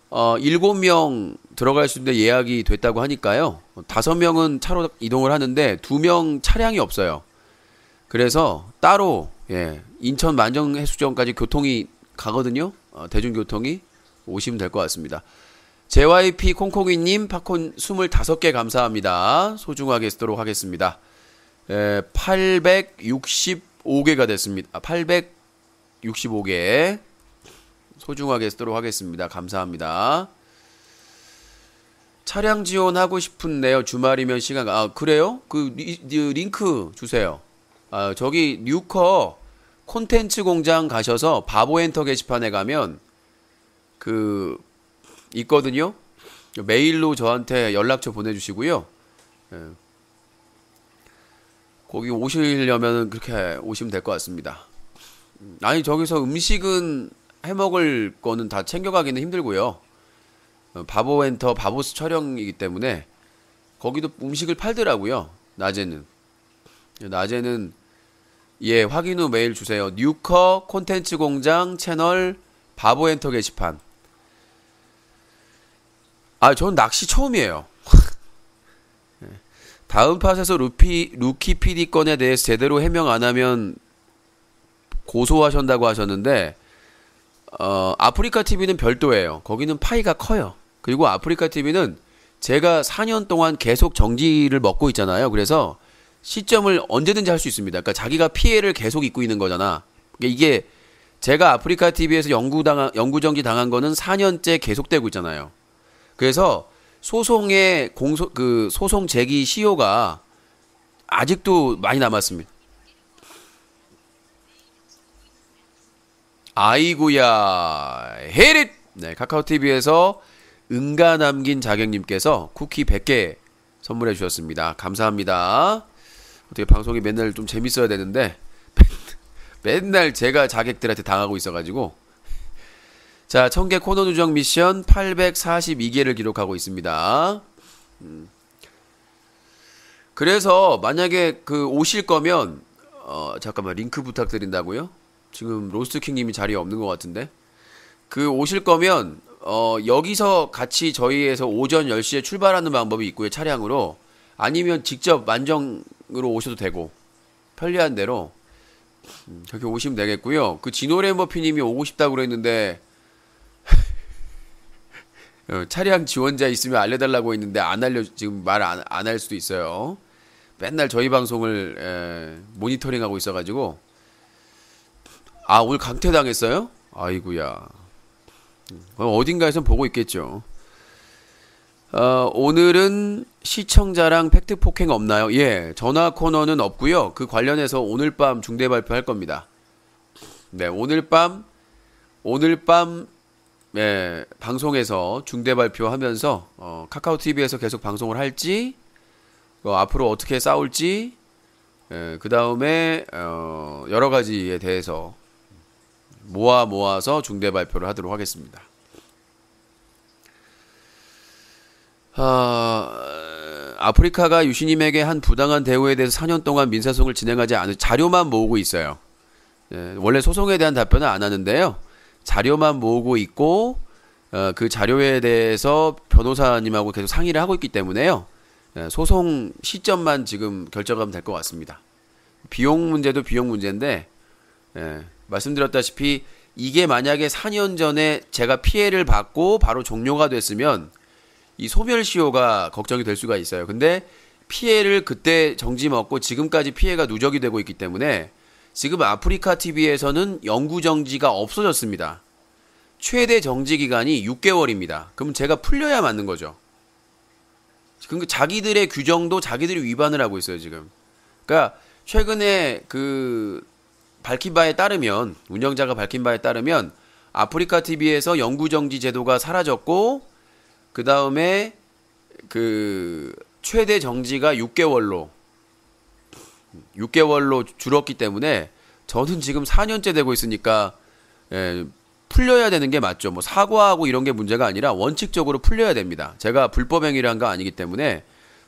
S1: 7명 들어갈 수 있는데 예약이 됐다고 하니까요. 5명은 차로 이동을 하는데 2명 차량이 없어요. 그래서 따로 인천 만정해수욕장까지 교통이 가거든요. 대중교통이 오시면 될 것 같습니다. JYP 콩콩이님 팝콘 25개 감사합니다. 소중하게 쓰도록 하겠습니다. 865개가 됐습니다. 865개 소중하게 쓰도록 하겠습니다. 감사합니다. 차량 지원하고 싶은데요. 주말이면 시간 그래요? 그 링크 주세요. 저기 뉴커 콘텐츠 공장 가셔서 바보엔터 게시판에 가면 그 있거든요. 메일로 저한테 연락처 보내주시고요. 거기 오시려면 그렇게 오시면 될 것 같습니다. 아니 저기서 음식은 해먹을 거는 다 챙겨가기는 힘들고요. 바보엔터 바보스 촬영이기 때문에 거기도 음식을 팔더라고요. 낮에는 확인 후 메일 주세요. 뉴커 콘텐츠 공장 채널 바보엔터 게시판. 전 낚시 처음이에요. 다음 팟에서 루키 PD 건에 대해서 제대로 해명 안 하면 고소하신다고 하셨는데 아프리카 TV는 별도예요. 거기는 파이가 커요. 그리고 아프리카 TV는 제가 4년 동안 계속 정지를 먹고 있잖아요. 그래서 시점을 언제든지 할 수 있습니다. 그러니까 자기가 피해를 계속 입고 있는 거잖아. 이게 제가 아프리카 TV에서 영구 정지 당한 거는 4년째 계속되고 있잖아요. 그래서 소송의 소송 제기 시효가 아직도 많이 남았습니다. 아이고야 헤릿. 네, 카카오TV에서 응가 남긴 자경님께서 쿠키 100개 선물해 주셨습니다. 감사합니다. 어떻게 방송이 맨날 좀 재밌어야 되는데 맨날 제가 자객들한테 당하고 있어가지고. 자, 1000개 코너 누적 미션 842개를 기록하고 있습니다. 그래서 만약에 오실 거면 잠깐만 링크 부탁드린다고요? 지금 로스트킹님이 자리에 없는 것 같은데 그 오실 거면 여기서 같이 저희에서 오전 10시에 출발하는 방법이 있고요. 차량으로. 아니면 직접 만정으로 오셔도 되고 편리한 대로 그렇게 오시면 되겠고요. 그 지노레머피님이 오고 싶다고 그랬는데 차량 지원자 있으면 알려달라고 했는데 안 알려 지금 말 안 할 수도 있어요. 맨날 저희 방송을 모니터링하고 있어가지고 오늘 강퇴당했어요? 아이구야. 어딘가에선 보고 있겠죠. 오늘은 시청자랑 팩트 폭행 없나요? 예, 전화 코너는 없고요. 그 관련해서 오늘 밤 중대 발표할 겁니다. 네, 오늘 밤 방송에서 중대 발표하면서 카카오 TV에서 계속 방송을 할지 앞으로 어떻게 싸울지 그 다음에 여러 가지에 대해서 모아서 중대 발표를 하도록 하겠습니다. 아프리카가 유시님에게 한 부당한 대우에 대해서 4년 동안 민사소송을 진행하지 않은 자료만 모으고 있어요. 원래 소송에 대한 답변은 안 하는데요. 자료만 모으고 있고 그 자료에 대해서 변호사님하고 계속 상의를 하고 있기 때문에요. 소송 시점만 지금 결정하면 될 것 같습니다. 비용 문제도 비용 문제인데 말씀드렸다시피 이게 만약에 4년 전에 제가 피해를 받고 바로 종료가 됐으면 이 소멸시효가 걱정이 될 수가 있어요. 근데 피해를 그때 정지 먹고 지금까지 피해가 누적이 되고 있기 때문에 지금 아프리카 TV에서는 영구 정지가 없어졌습니다. 최대 정지 기간이 6개월입니다. 그럼 제가 풀려야 맞는 거죠. 그러니까 자기들의 규정도 자기들이 위반을 하고 있어요, 지금. 그러니까 최근에 밝힌 바에 따르면 운영자가 밝힌 바에 따르면 아프리카 TV에서 영구 정지 제도가 사라졌고 그 다음에 최대 정지가 6개월로 줄었기 때문에 저는 지금 4년째 되고 있으니까 풀려야 되는 게 맞죠. 뭐 사과하고 이런 게 문제가 아니라 원칙적으로 풀려야 됩니다. 제가 불법 행위를 한 거 아니기 때문에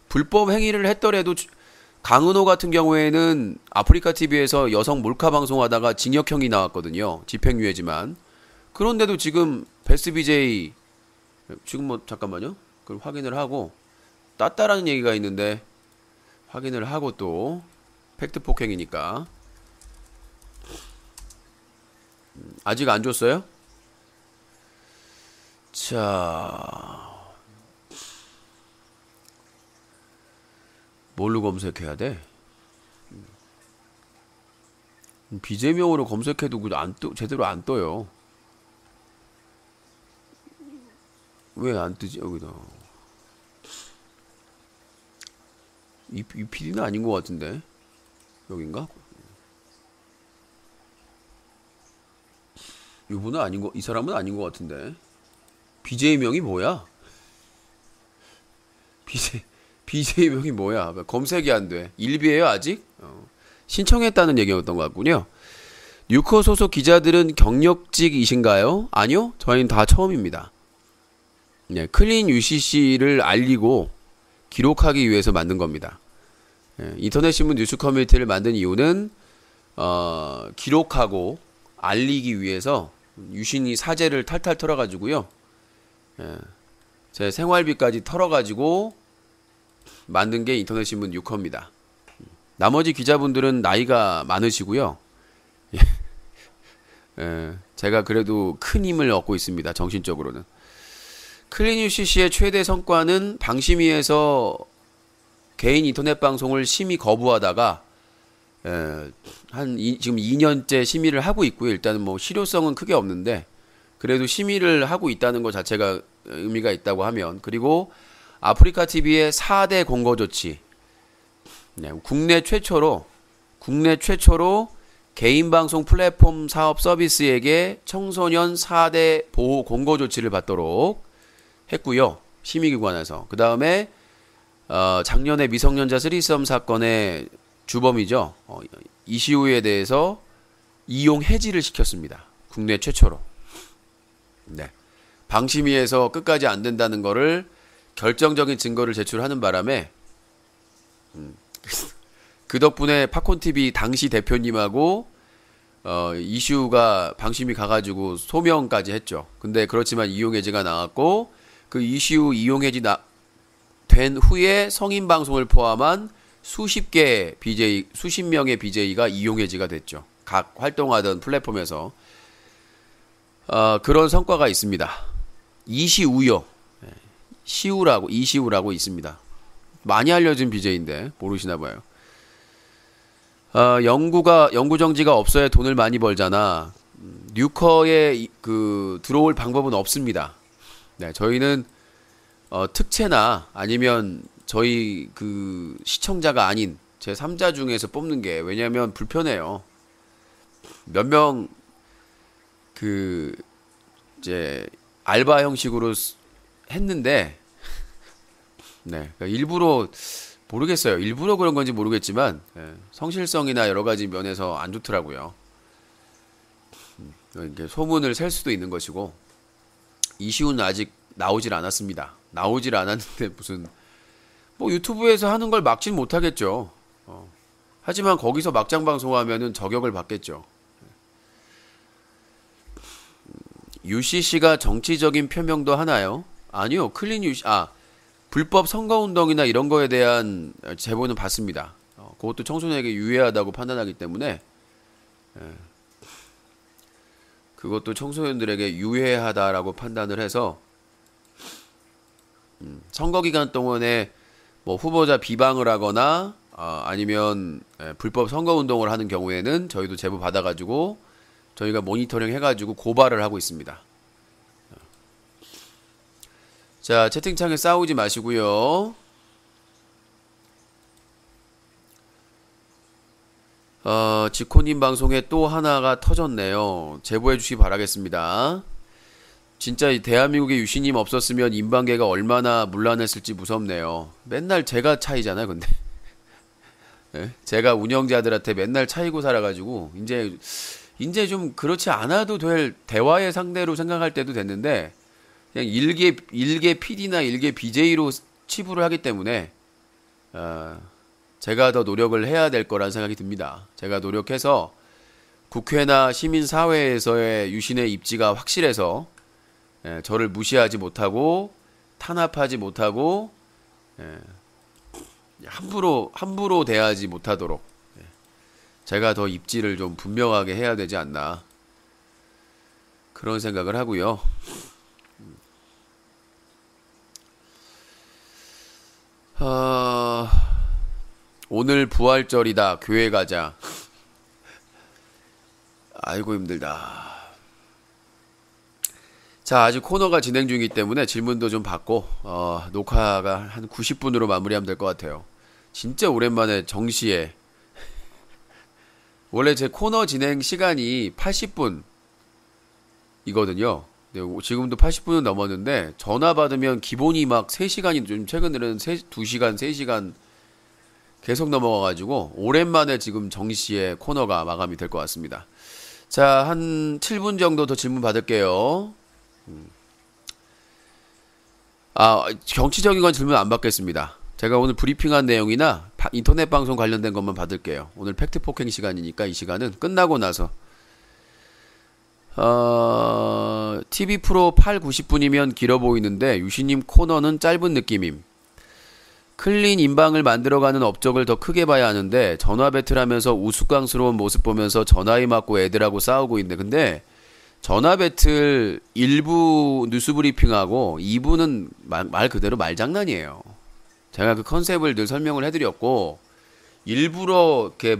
S1: 불법 행위를 했더라도 강은호 같은 경우에는 아프리카 TV에서 여성 몰카 방송하다가 징역형이 나왔거든요. 집행유예지만. 그런데도 지금 베스트 BJ 지금 잠깐만요. 그걸 확인을 하고 땄다라는 얘기가 있는데 확인을 하고 또 팩트 폭행이니까 아직 안 줬어요? 자, 뭘로 검색해야 돼? 비제명으로 검색해도 제대로 안 떠요. 왜 안 뜨지 여기다? 이 PD는 아닌 것 같은데 여긴가? 이분은 아닌 이 사람은 아닌 것 같은데 BJ명이 뭐야? BJ명이 뭐야? 검색이 안 돼. 일비예요 아직? 신청했다는 얘기였던 것 같군요. 뉴커 소속 기자들은 경력직이신가요? 아니요, 저희는 다 처음입니다. 네, 클린 UCC를 알리고 기록하기 위해서 만든 겁니다. 인터넷 신문 뉴스 커뮤니티를 만든 이유는 기록하고 알리기 위해서 유신이 사재를 탈탈 털어가지고요. 제 생활비까지 털어가지고 만든 게 인터넷 신문 뉴커입니다. 나머지 기자분들은 나이가 많으시고요. 제가 그래도 큰 힘을 얻고 있습니다. 정신적으로는. 클린 UCC의 최대 성과는 방심위에서 개인 인터넷 방송을 심의 거부하다가 지금 2년째 심의를 하고 있고요. 일단은 뭐 실효성은 크게 없는데 그래도 심의를 하고 있다는 것 자체가 의미가 있다고 하면, 그리고 아프리카 TV의 4대 공거 조치, 국내 최초로 개인 방송 플랫폼 사업 서비스에게 청소년 4대 보호 공거 조치를 받도록 했고요. 심의기관에서. 그 다음에 작년에 미성년자 스리썸 사건의 주범이죠. 이시우에 대해서 이용 해지를 시켰습니다. 국내 최초로. 네. 방심위에서 끝까지 안 된다는 거를 결정적인 증거를 제출하는 바람에 그 덕분에 팝콘TV 당시 대표님하고 이슈가 방심이 가가지고 소명까지 했죠. 근데 그렇지만 이용해지가 나왔고 그 이슈 이용해지 된 후에 성인 방송을 포함한 수십 명의 BJ가 이용해지가 됐죠. 각 활동하던 플랫폼에서 그런 성과가 있습니다. 이시우요, 이시우라고 있습니다. 많이 알려진 BJ인데 모르시나 봐요. 영구 정지가 없어야 돈을 많이 벌잖아. 뉴커에 들어올 방법은 없습니다. 네, 저희는 특채나 아니면 저희 시청자가 아닌 제 3자 중에서 뽑는 게, 왜냐면 불편해요. 몇 명 이제 알바 형식으로 했는데, 네, 그러니까 일부러 모르겠어요. 일부러 그런 건지 모르겠지만 성실성이나 여러 가지 면에서 안 좋더라고요. 이렇게 소문을 셀 수도 있는 것이고, 이시우는 아직 나오질 않았습니다. 나오질 않았는데 무슨 뭐 유튜브에서 하는 걸 막진 못하겠죠. 하지만 거기서 막장 방송하면은 저격을 받겠죠. UCC가 정치적인 표명도 하나요? 아니요. 클린 UC, 불법 선거운동이나 이런 거에 대한 제보는 받습니다. 그것도 청소년에게 유해하다고 판단하기 때문에, 그것도 청소년들에게 유해하다라고 판단을 해서, 선거 기간 동안에 뭐 후보자 비방을 하거나, 아니면 불법 선거운동을 하는 경우에는 저희도 제보 받아가지고 저희가 모니터링 해가지고 고발을 하고 있습니다. 자, 채팅창에 싸우지 마시고요. 지코님 방송에 또 하나가 터졌네요. 제보해 주시기 바라겠습니다. 진짜 대한민국에 유시님 없었으면 인방계가 얼마나 문란했을지 무섭네요. 맨날 제가 차이잖아요, 근데. 네? 제가 운영자들한테 맨날 차이고 살아가지고 이제 좀 그렇지 않아도 될 대화의 상대로 생각할 때도 됐는데, 그냥 일개 PD나 일개 BJ로 치부를 하기 때문에 제가 더 노력을 해야 될 거란 생각이 듭니다. 제가 노력해서 국회나 시민사회에서의 유신의 입지가 확실해서 저를 무시하지 못하고 탄압하지 못하고 함부로 대하지 못하도록 제가 더 입지를 좀 분명하게 해야 되지 않나, 그런 생각을 하고요. 오늘 부활절이다. 교회 가자. 아이고 힘들다. 자, 아직 코너가 진행 중이기 때문에 질문도 좀 받고 녹화가 한 90분으로 마무리하면 될 것 같아요. 진짜 오랜만에 정시에. 원래 제 코너 진행 시간이 80분이거든요. 네, 지금도 80분은 넘었는데 전화 받으면 기본이 막 3시간이, 좀 최근에는 2시간, 3시간 계속 넘어가가지고 오랜만에 지금 정시에 코너가 마감이 될 것 같습니다. 자, 한 7분 정도 더 질문 받을게요. 정치적인 건 질문 안 받겠습니다. 제가 오늘 브리핑한 내용이나 인터넷 방송 관련된 것만 받을게요. 오늘 팩트 폭행 시간이니까 이 시간은 끝나고 나서. TV 프로 8, 90분이면 길어 보이는데 유시님 코너는 짧은 느낌임. 클린 인방을 만들어가는 업적을 더 크게 봐야 하는데 전화 배틀하면서 우스꽝스러운 모습 보면서 전화에 맞고 애들하고 싸우고 있네. 근데 전화 배틀 1부 뉴스 브리핑하고 2부는 말 그대로 말장난이에요. 제가 그 컨셉을 늘 설명을 해드렸고, 일부러 이렇게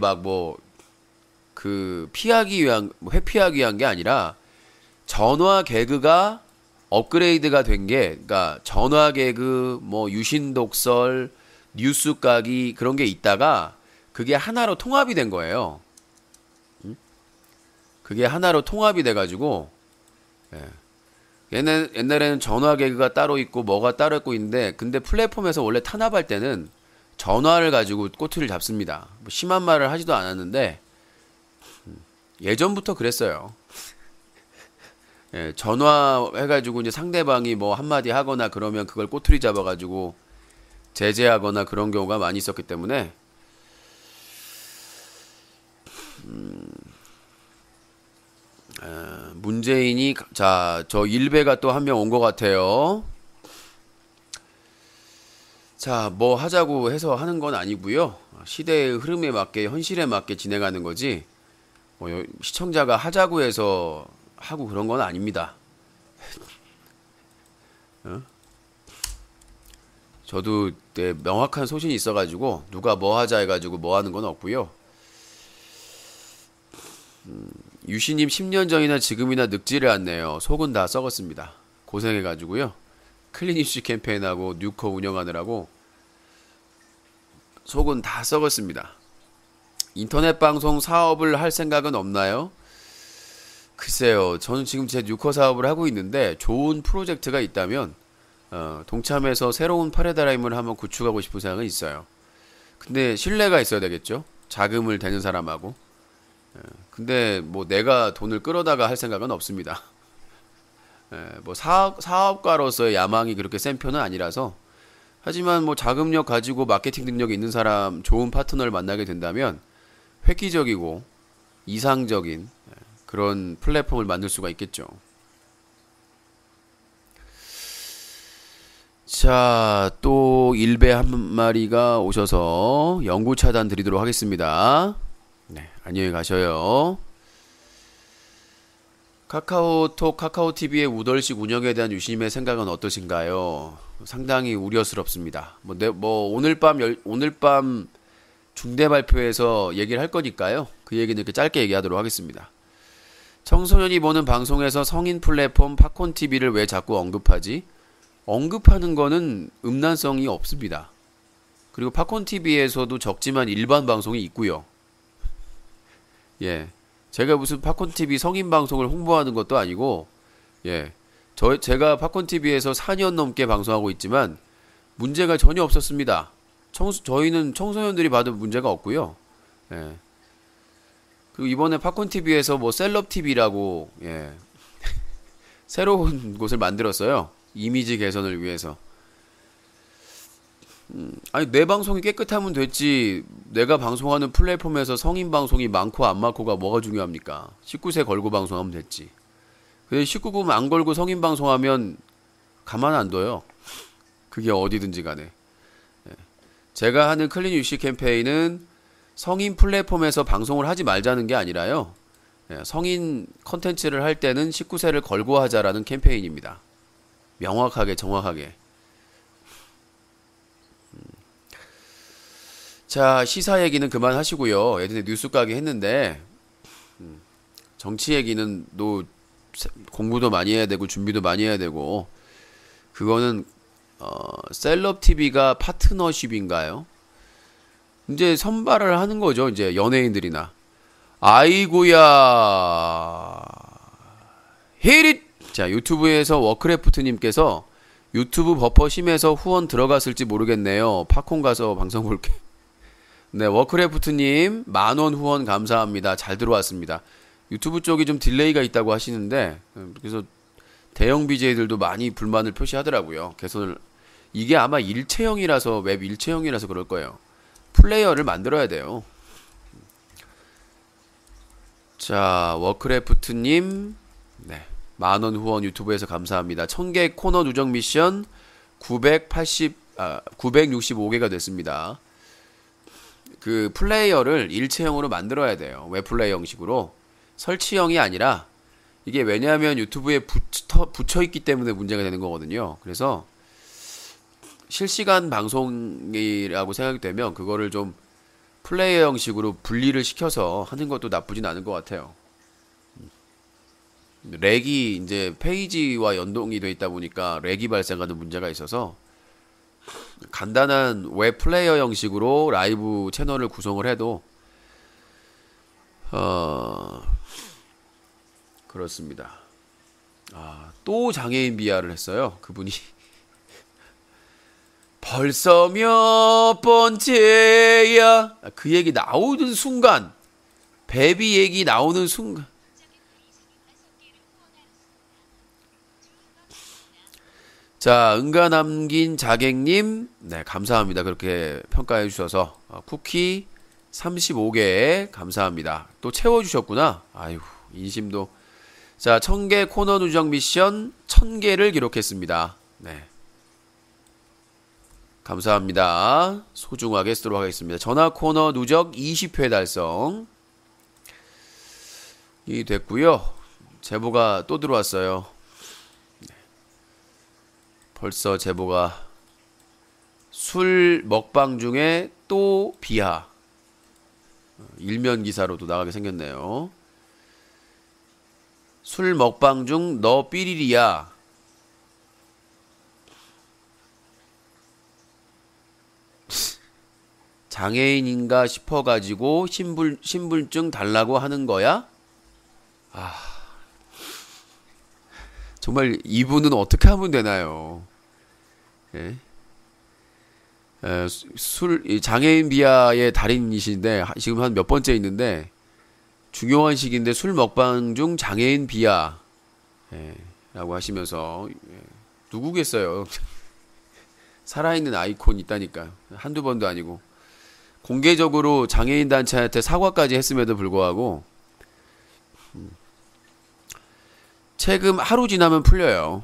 S1: 회피하기 위한 게 아니라 전화 개그가 업그레이드가 된 게, 그러니까 전화 개그, 유신 독설, 뉴스 까기 그런 게 있다가 그게 하나로 통합이 된 거예요. 그게 하나로 통합이 돼가지고, 옛날에는 전화 개그가 따로 있고 뭐가 따로 있고 있는데, 근데 플랫폼에서 원래 탄압할 때는 전화를 가지고 꼬투리를 잡습니다. 심한 말을 하지도 않았는데 예전부터 그랬어요. 전화해가지고 이제 상대방이 뭐 한마디 하거나 그러면 그걸 꼬투리 잡아가지고 제재하거나 그런 경우가 많이 있었기 때문에 문재인이 자, 저 일베가 또 한 명 온 것 같아요. 자, 뭐 하자고 해서 하는 건 아니고요. 시대의 흐름에 맞게 현실에 맞게 진행하는 거지. 시청자가 하자고 해서 하고 그런 건 아닙니다. 저도 명확한 소신이 있어가지고 누가 뭐 하자 해가지고 뭐 하는 건 없고요. 유시님 10년 전이나 지금이나 늙지를 않네요. 속은 다 썩었습니다. 고생해가지고요. 클린이슈 캠페인하고 뉴커 운영하느라고 속은 다 썩었습니다. 인터넷 방송 사업을 할 생각은 없나요? 글쎄요. 저는 지금 제 뉴커 사업을 하고 있는데 좋은 프로젝트가 있다면 동참해서 새로운 파라다임을 한번 구축하고 싶은 생각은 있어요. 근데 신뢰가 있어야 되겠죠. 자금을 대는 사람하고. 근데 뭐 내가 돈을 끌어다가 할 생각은 없습니다. 뭐 사업가로서의 야망이 그렇게 센 편은 아니라서. 하지만 뭐 자금력 가지고 마케팅 능력이 있는 사람, 좋은 파트너를 만나게 된다면 획기적이고 이상적인 그런 플랫폼을 만들 수가 있겠죠. 자, 또 일베 한 마리가 오셔서 영구 차단 드리도록 하겠습니다. 네, 안녕히 가셔요. 카카오톡, 카카오TV의 우덜식 운영에 대한 유심의 생각은 어떠신가요? 상당히 우려스럽습니다. 오늘 밤 중대 발표에서 얘기를 할 거니까요. 그 얘기는 이렇게 짧게 얘기하도록 하겠습니다. 청소년이 보는 방송에서 성인 플랫폼 팝콘TV를 왜 자꾸 언급하지? 언급하는 거는 음란성이 없습니다. 그리고 팝콘TV에서도 적지만 일반 방송이 있고요. 예. 제가 무슨 팝콘TV 성인 방송을 홍보하는 것도 아니고, 예. 제가 팝콘TV에서 4년 넘게 방송하고 있지만, 문제가 전혀 없었습니다. 저희는 청소년들이 받은 문제가 없고요. 예. 그리고 이번에 팝콘TV에서 뭐 셀럽TV라고, 예. 새로운 곳을 만들었어요. 이미지 개선을 위해서. 아니, 내 방송이 깨끗하면 됐지. 내가 방송하는 플랫폼에서 성인 방송이 많고 안 많고가 뭐가 중요합니까? 19세 걸고 방송하면 됐지. 근데 19금 안 걸고 성인 방송하면 가만 안 둬요. 그게 어디든지 간에. 제가 하는 클린 유시 캠페인은 성인 플랫폼에서 방송을 하지 말자는 게 아니라요. 성인 컨텐츠를 할 때는 19세를 걸고 하자라는 캠페인입니다. 명확하게, 정확하게. 자, 시사 얘기는 그만하시고요. 예전에 뉴스 가게 했는데 정치 얘기는 또 공부도 많이 해야 되고 준비도 많이 해야 되고 그거는 셀럽TV가 파트너십인가요? 이제 선발을 하는 거죠. 이제 연예인들이나. 아이고야. 히릿! 자, 유튜브에서 워크래프트님께서 유튜브 버퍼 심해서 후원 들어갔을지 모르겠네요. 팝콘 가서 방송 볼게. 네, 워크래프트님 10,000원 후원 감사합니다. 잘 들어왔습니다. 유튜브 쪽이 좀 딜레이가 있다고 하시는데 그래서 대형 BJ들도 많이 불만을 표시하더라고요. 개선을 이게 아마 일체형이라서 웹 일체형이라서 그럴 거예요. 플레이어를 만들어야 돼요. 자, 워크래프트님 네, 10,000원 후원 유튜브에서 감사합니다. 1000개 코너 누적 미션 965개가 됐습니다. 그 플레이어를 일체형으로 만들어야 돼요. 웹 플레이어 형식으로. 설치형이 아니라 이게 왜냐하면 유튜브에 붙여있기 때문에 문제가 되는 거거든요. 그래서 실시간 방송이라고 생각이 되면 그거를 좀 플레이어 형식으로 분리를 시켜서 하는 것도 나쁘진 않은 것 같아요. 렉이 이제 페이지와 연동이 돼 있다 보니까 렉이 발생하는 문제가 있어서 간단한 웹 플레이어 형식으로 라이브 채널을 구성을 해도 그렇습니다. 또 장애인 비하를 했어요. 그분이 벌써 몇 번째야. 그 얘기 나오는 순간 베비 얘기 나오는 순간 자, 응가 남긴 자객님, 네, 감사합니다. 그렇게 평가해 주셔서 쿠키 35개 감사합니다. 또 채워주셨구나. 아유, 인심도 자, 1000개 코너 누적 미션 1000개를 기록했습니다. 네. 감사합니다. 소중하게 쓰도록 하겠습니다. 전화 코너 누적 20회 달성. 이 됐고요. 제보가 또 들어왔어요. 벌써 제보가 술 먹방 중에 또 비하. 일면 기사로도 나가게 생겼네요. 술 먹방 중 너 삐리리야. 장애인인가 싶어가지고 신분증 달라고 하는 거야? 아, 정말 이분은 어떻게 하면 되나요? 예? 장애인 비하의 달인이신데 지금 한 몇 번째 있는데 중요한 시기인데 술 먹방 중 장애인 비하 라고 하시면서 누구겠어요? 살아있는 아이콘 있다니까요. 한두 번도 아니고 공개적으로 장애인 단체한테 사과까지 했음에도 불구하고 책임 하루 지나면 풀려요.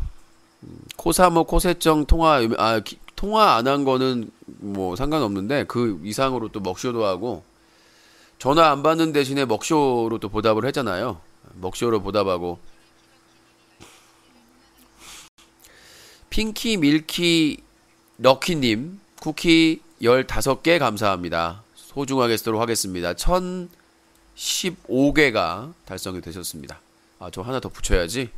S1: 코사모 코세정 통화 안 한 거는 뭐 상관없는데 그 이상으로 또 먹쇼도 하고 전화 안 받는 대신에 먹쇼로 또 보답을 했잖아요. 먹쇼로 보답하고 핑키 밀키 럭키님 쿠키 15개 감사합니다. 소중하게 쓰도록 하겠습니다. 1015개가 달성이 되셨습니다. 아, 저 하나 더 붙여야지.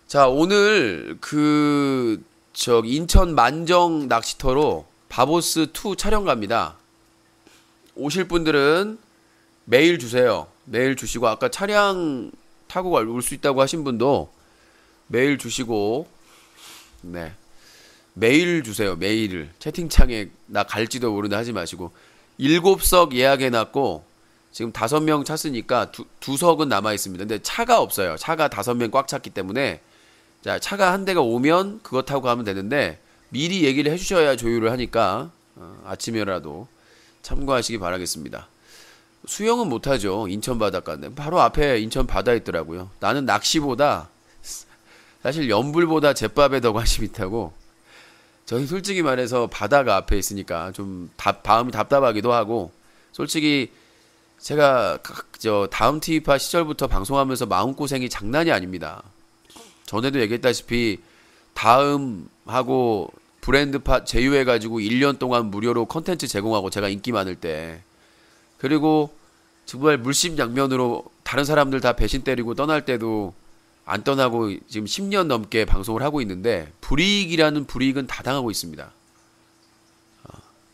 S1: 자, 오늘 인천 만정 낚시터로 바보스2 촬영 갑니다. 오실 분들은 메일 주세요. 메일 주시고 아까 차량 타고 올 수 있다고 하신 분도 메일 주시고 네. 메일 주세요. 메일을. 채팅창에 나 갈지도 모른다 하지 마시고 7석 예약해놨고 지금 5명 찼으니까 두 석은 남아있습니다. 근데 차가 없어요. 차가 5명 꽉 찼기 때문에 자, 차가 한 대가 오면 그거 타고 가면 되는데 미리 얘기를 해주셔야 조율을 하니까 아침이라도 참고하시기 바라겠습니다. 수영은 못하죠. 인천 바닷가인데 바로 앞에 인천 바다 있더라고요. 나는 낚시보다 사실 연불보다 잿밥에 더 관심 있다고. 저는 솔직히 말해서 바다가 앞에 있으니까 좀 마음이 답답하기도 하고 솔직히 제가 다음 TV파 시절부터 방송하면서 마음고생이 장난이 아닙니다. 전에도 얘기했다시피 다음하고 브랜드파 제휴해가지고 1년 동안 무료로 컨텐츠 제공하고 제가 인기 많을 때 그리고 정말 물심양면으로 다른 사람들 다 배신 때리고 떠날 때도 안 떠나고 지금 10년 넘게 방송을 하고 있는데 불이익이라는 불이익은 다 당하고 있습니다.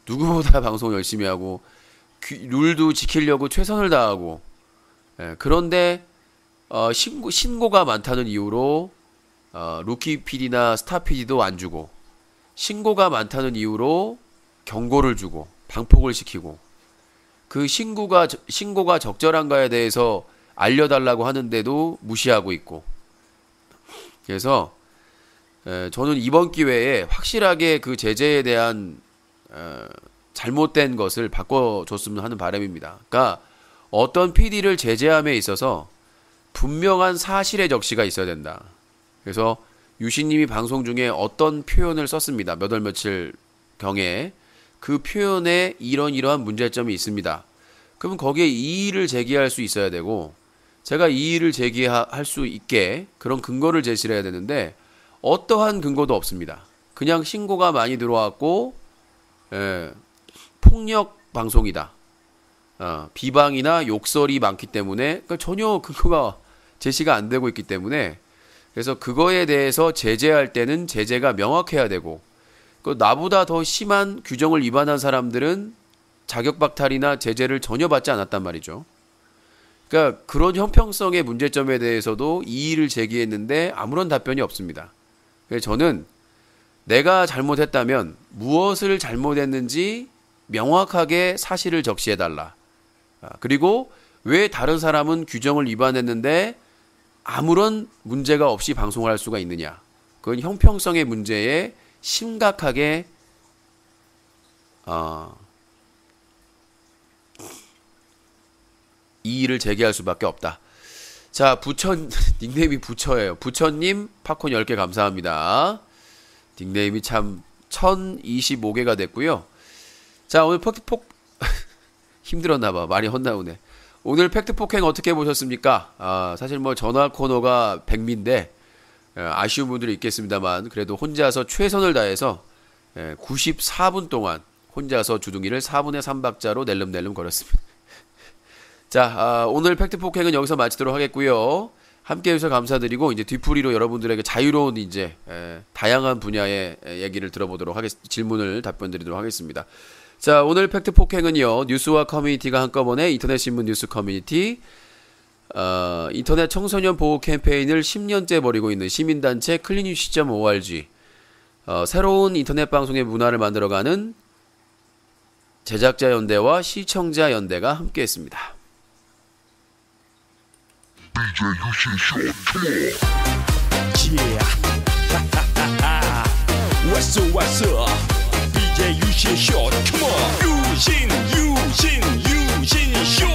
S1: 누구보다 방송 열심히 하고 룰도 지키려고 최선을 다하고 그런데 신고가 많다는 이유로 루키 PD나 스타 PD도 안 주고 신고가 많다는 이유로 경고를 주고 방폭을 시키고 그 신고가 적절한가에 대해서 알려달라고 하는데도 무시하고 있고 그래서 저는 이번 기회에 확실하게 그 제재에 대한 잘못된 것을 바꿔줬으면 하는 바람입니다. 그러니까 어떤 PD를 제재함에 있어서 분명한 사실의 적시가 있어야 된다. 그래서 유신님이 방송 중에 어떤 표현을 썼습니다. 몇 월 며칠 경에 그 표현에 이러한 문제점이 있습니다. 그러면 거기에 이의를 제기할 수 있어야 되고 제가 이의를 제기할 수 있게 그런 근거를 제시를 해야 되는데 어떠한 근거도 없습니다. 그냥 신고가 많이 들어왔고 폭력 방송이다. 비방이나 욕설이 많기 때문에 그러니까 전혀 근거가 제시가 안 되고 있기 때문에 그래서 그거에 대해서 제재할 때는 제재가 명확해야 되고 나보다 더 심한 규정을 위반한 사람들은 자격박탈이나 제재를 전혀 받지 않았단 말이죠. 그러니까 그런 형평성의 문제점에 대해서도 이의를 제기했는데 아무런 답변이 없습니다. 그래서 저는 내가 잘못했다면 무엇을 잘못했는지 명확하게 사실을 적시해달라. 그리고 왜 다른 사람은 규정을 위반했는데 아무런 문제가 없이 방송을 할 수가 있느냐. 그건 형평성의 문제에 심각하게 이의를 제기할 수밖에 없다. 자, 닉네임이 부처예요. 부처님 팝콘 10개 감사합니다. 닉네임이 참 1025개가 됐고요. 자, 오늘 힘들었나봐. 많이 혼나오네. 오늘 팩트폭행 어떻게 보셨습니까? 사실 뭐 전화 코너가 백미인데 아쉬운 분들이 있겠습니다만 그래도 혼자서 최선을 다해서 94분 동안 혼자서 주둥이를 4분의 3박자로 낼름낼름 걸었습니다. 자, 오늘 팩트폭행은 여기서 마치도록 하겠고요. 함께 해주셔서 감사드리고 이제 뒤풀이로 여러분들에게 자유로운 이제 다양한 분야의 얘기를 들어보도록 질문을 답변드리도록 하겠습니다. 자, 오늘 팩트폭행은요, 뉴스와 커뮤니티가 한꺼번에 인터넷 신문 뉴스 커뮤니티, 인터넷 청소년 보호 캠페인을 10년째 벌이고 있는 시민단체 클린뉴시.org, 새로운 인터넷 방송의 문화를 만들어가는 제작자 연대와 시청자 연대가 함께했습니다.
S2: What's up? DJ 유신 쇼, come on. 유신 쇼. 유신 쇼.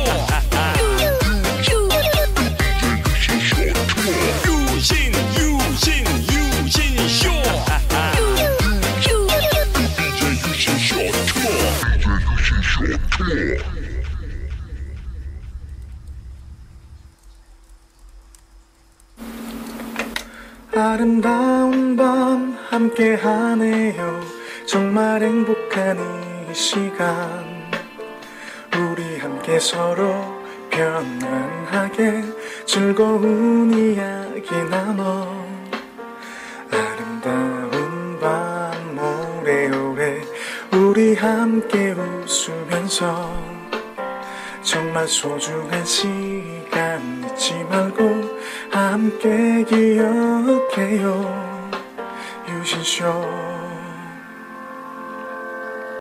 S4: 아름다운 밤 함께하네요. 정말 행복한 이 시간 우리 함께 서로 편안하게 즐거운 이야기 나눠 아름다운 밤 오래오래 우리 함께 웃으면서 정말 소중한 시간 잊지 말고 함께 기억해요. 유신쇼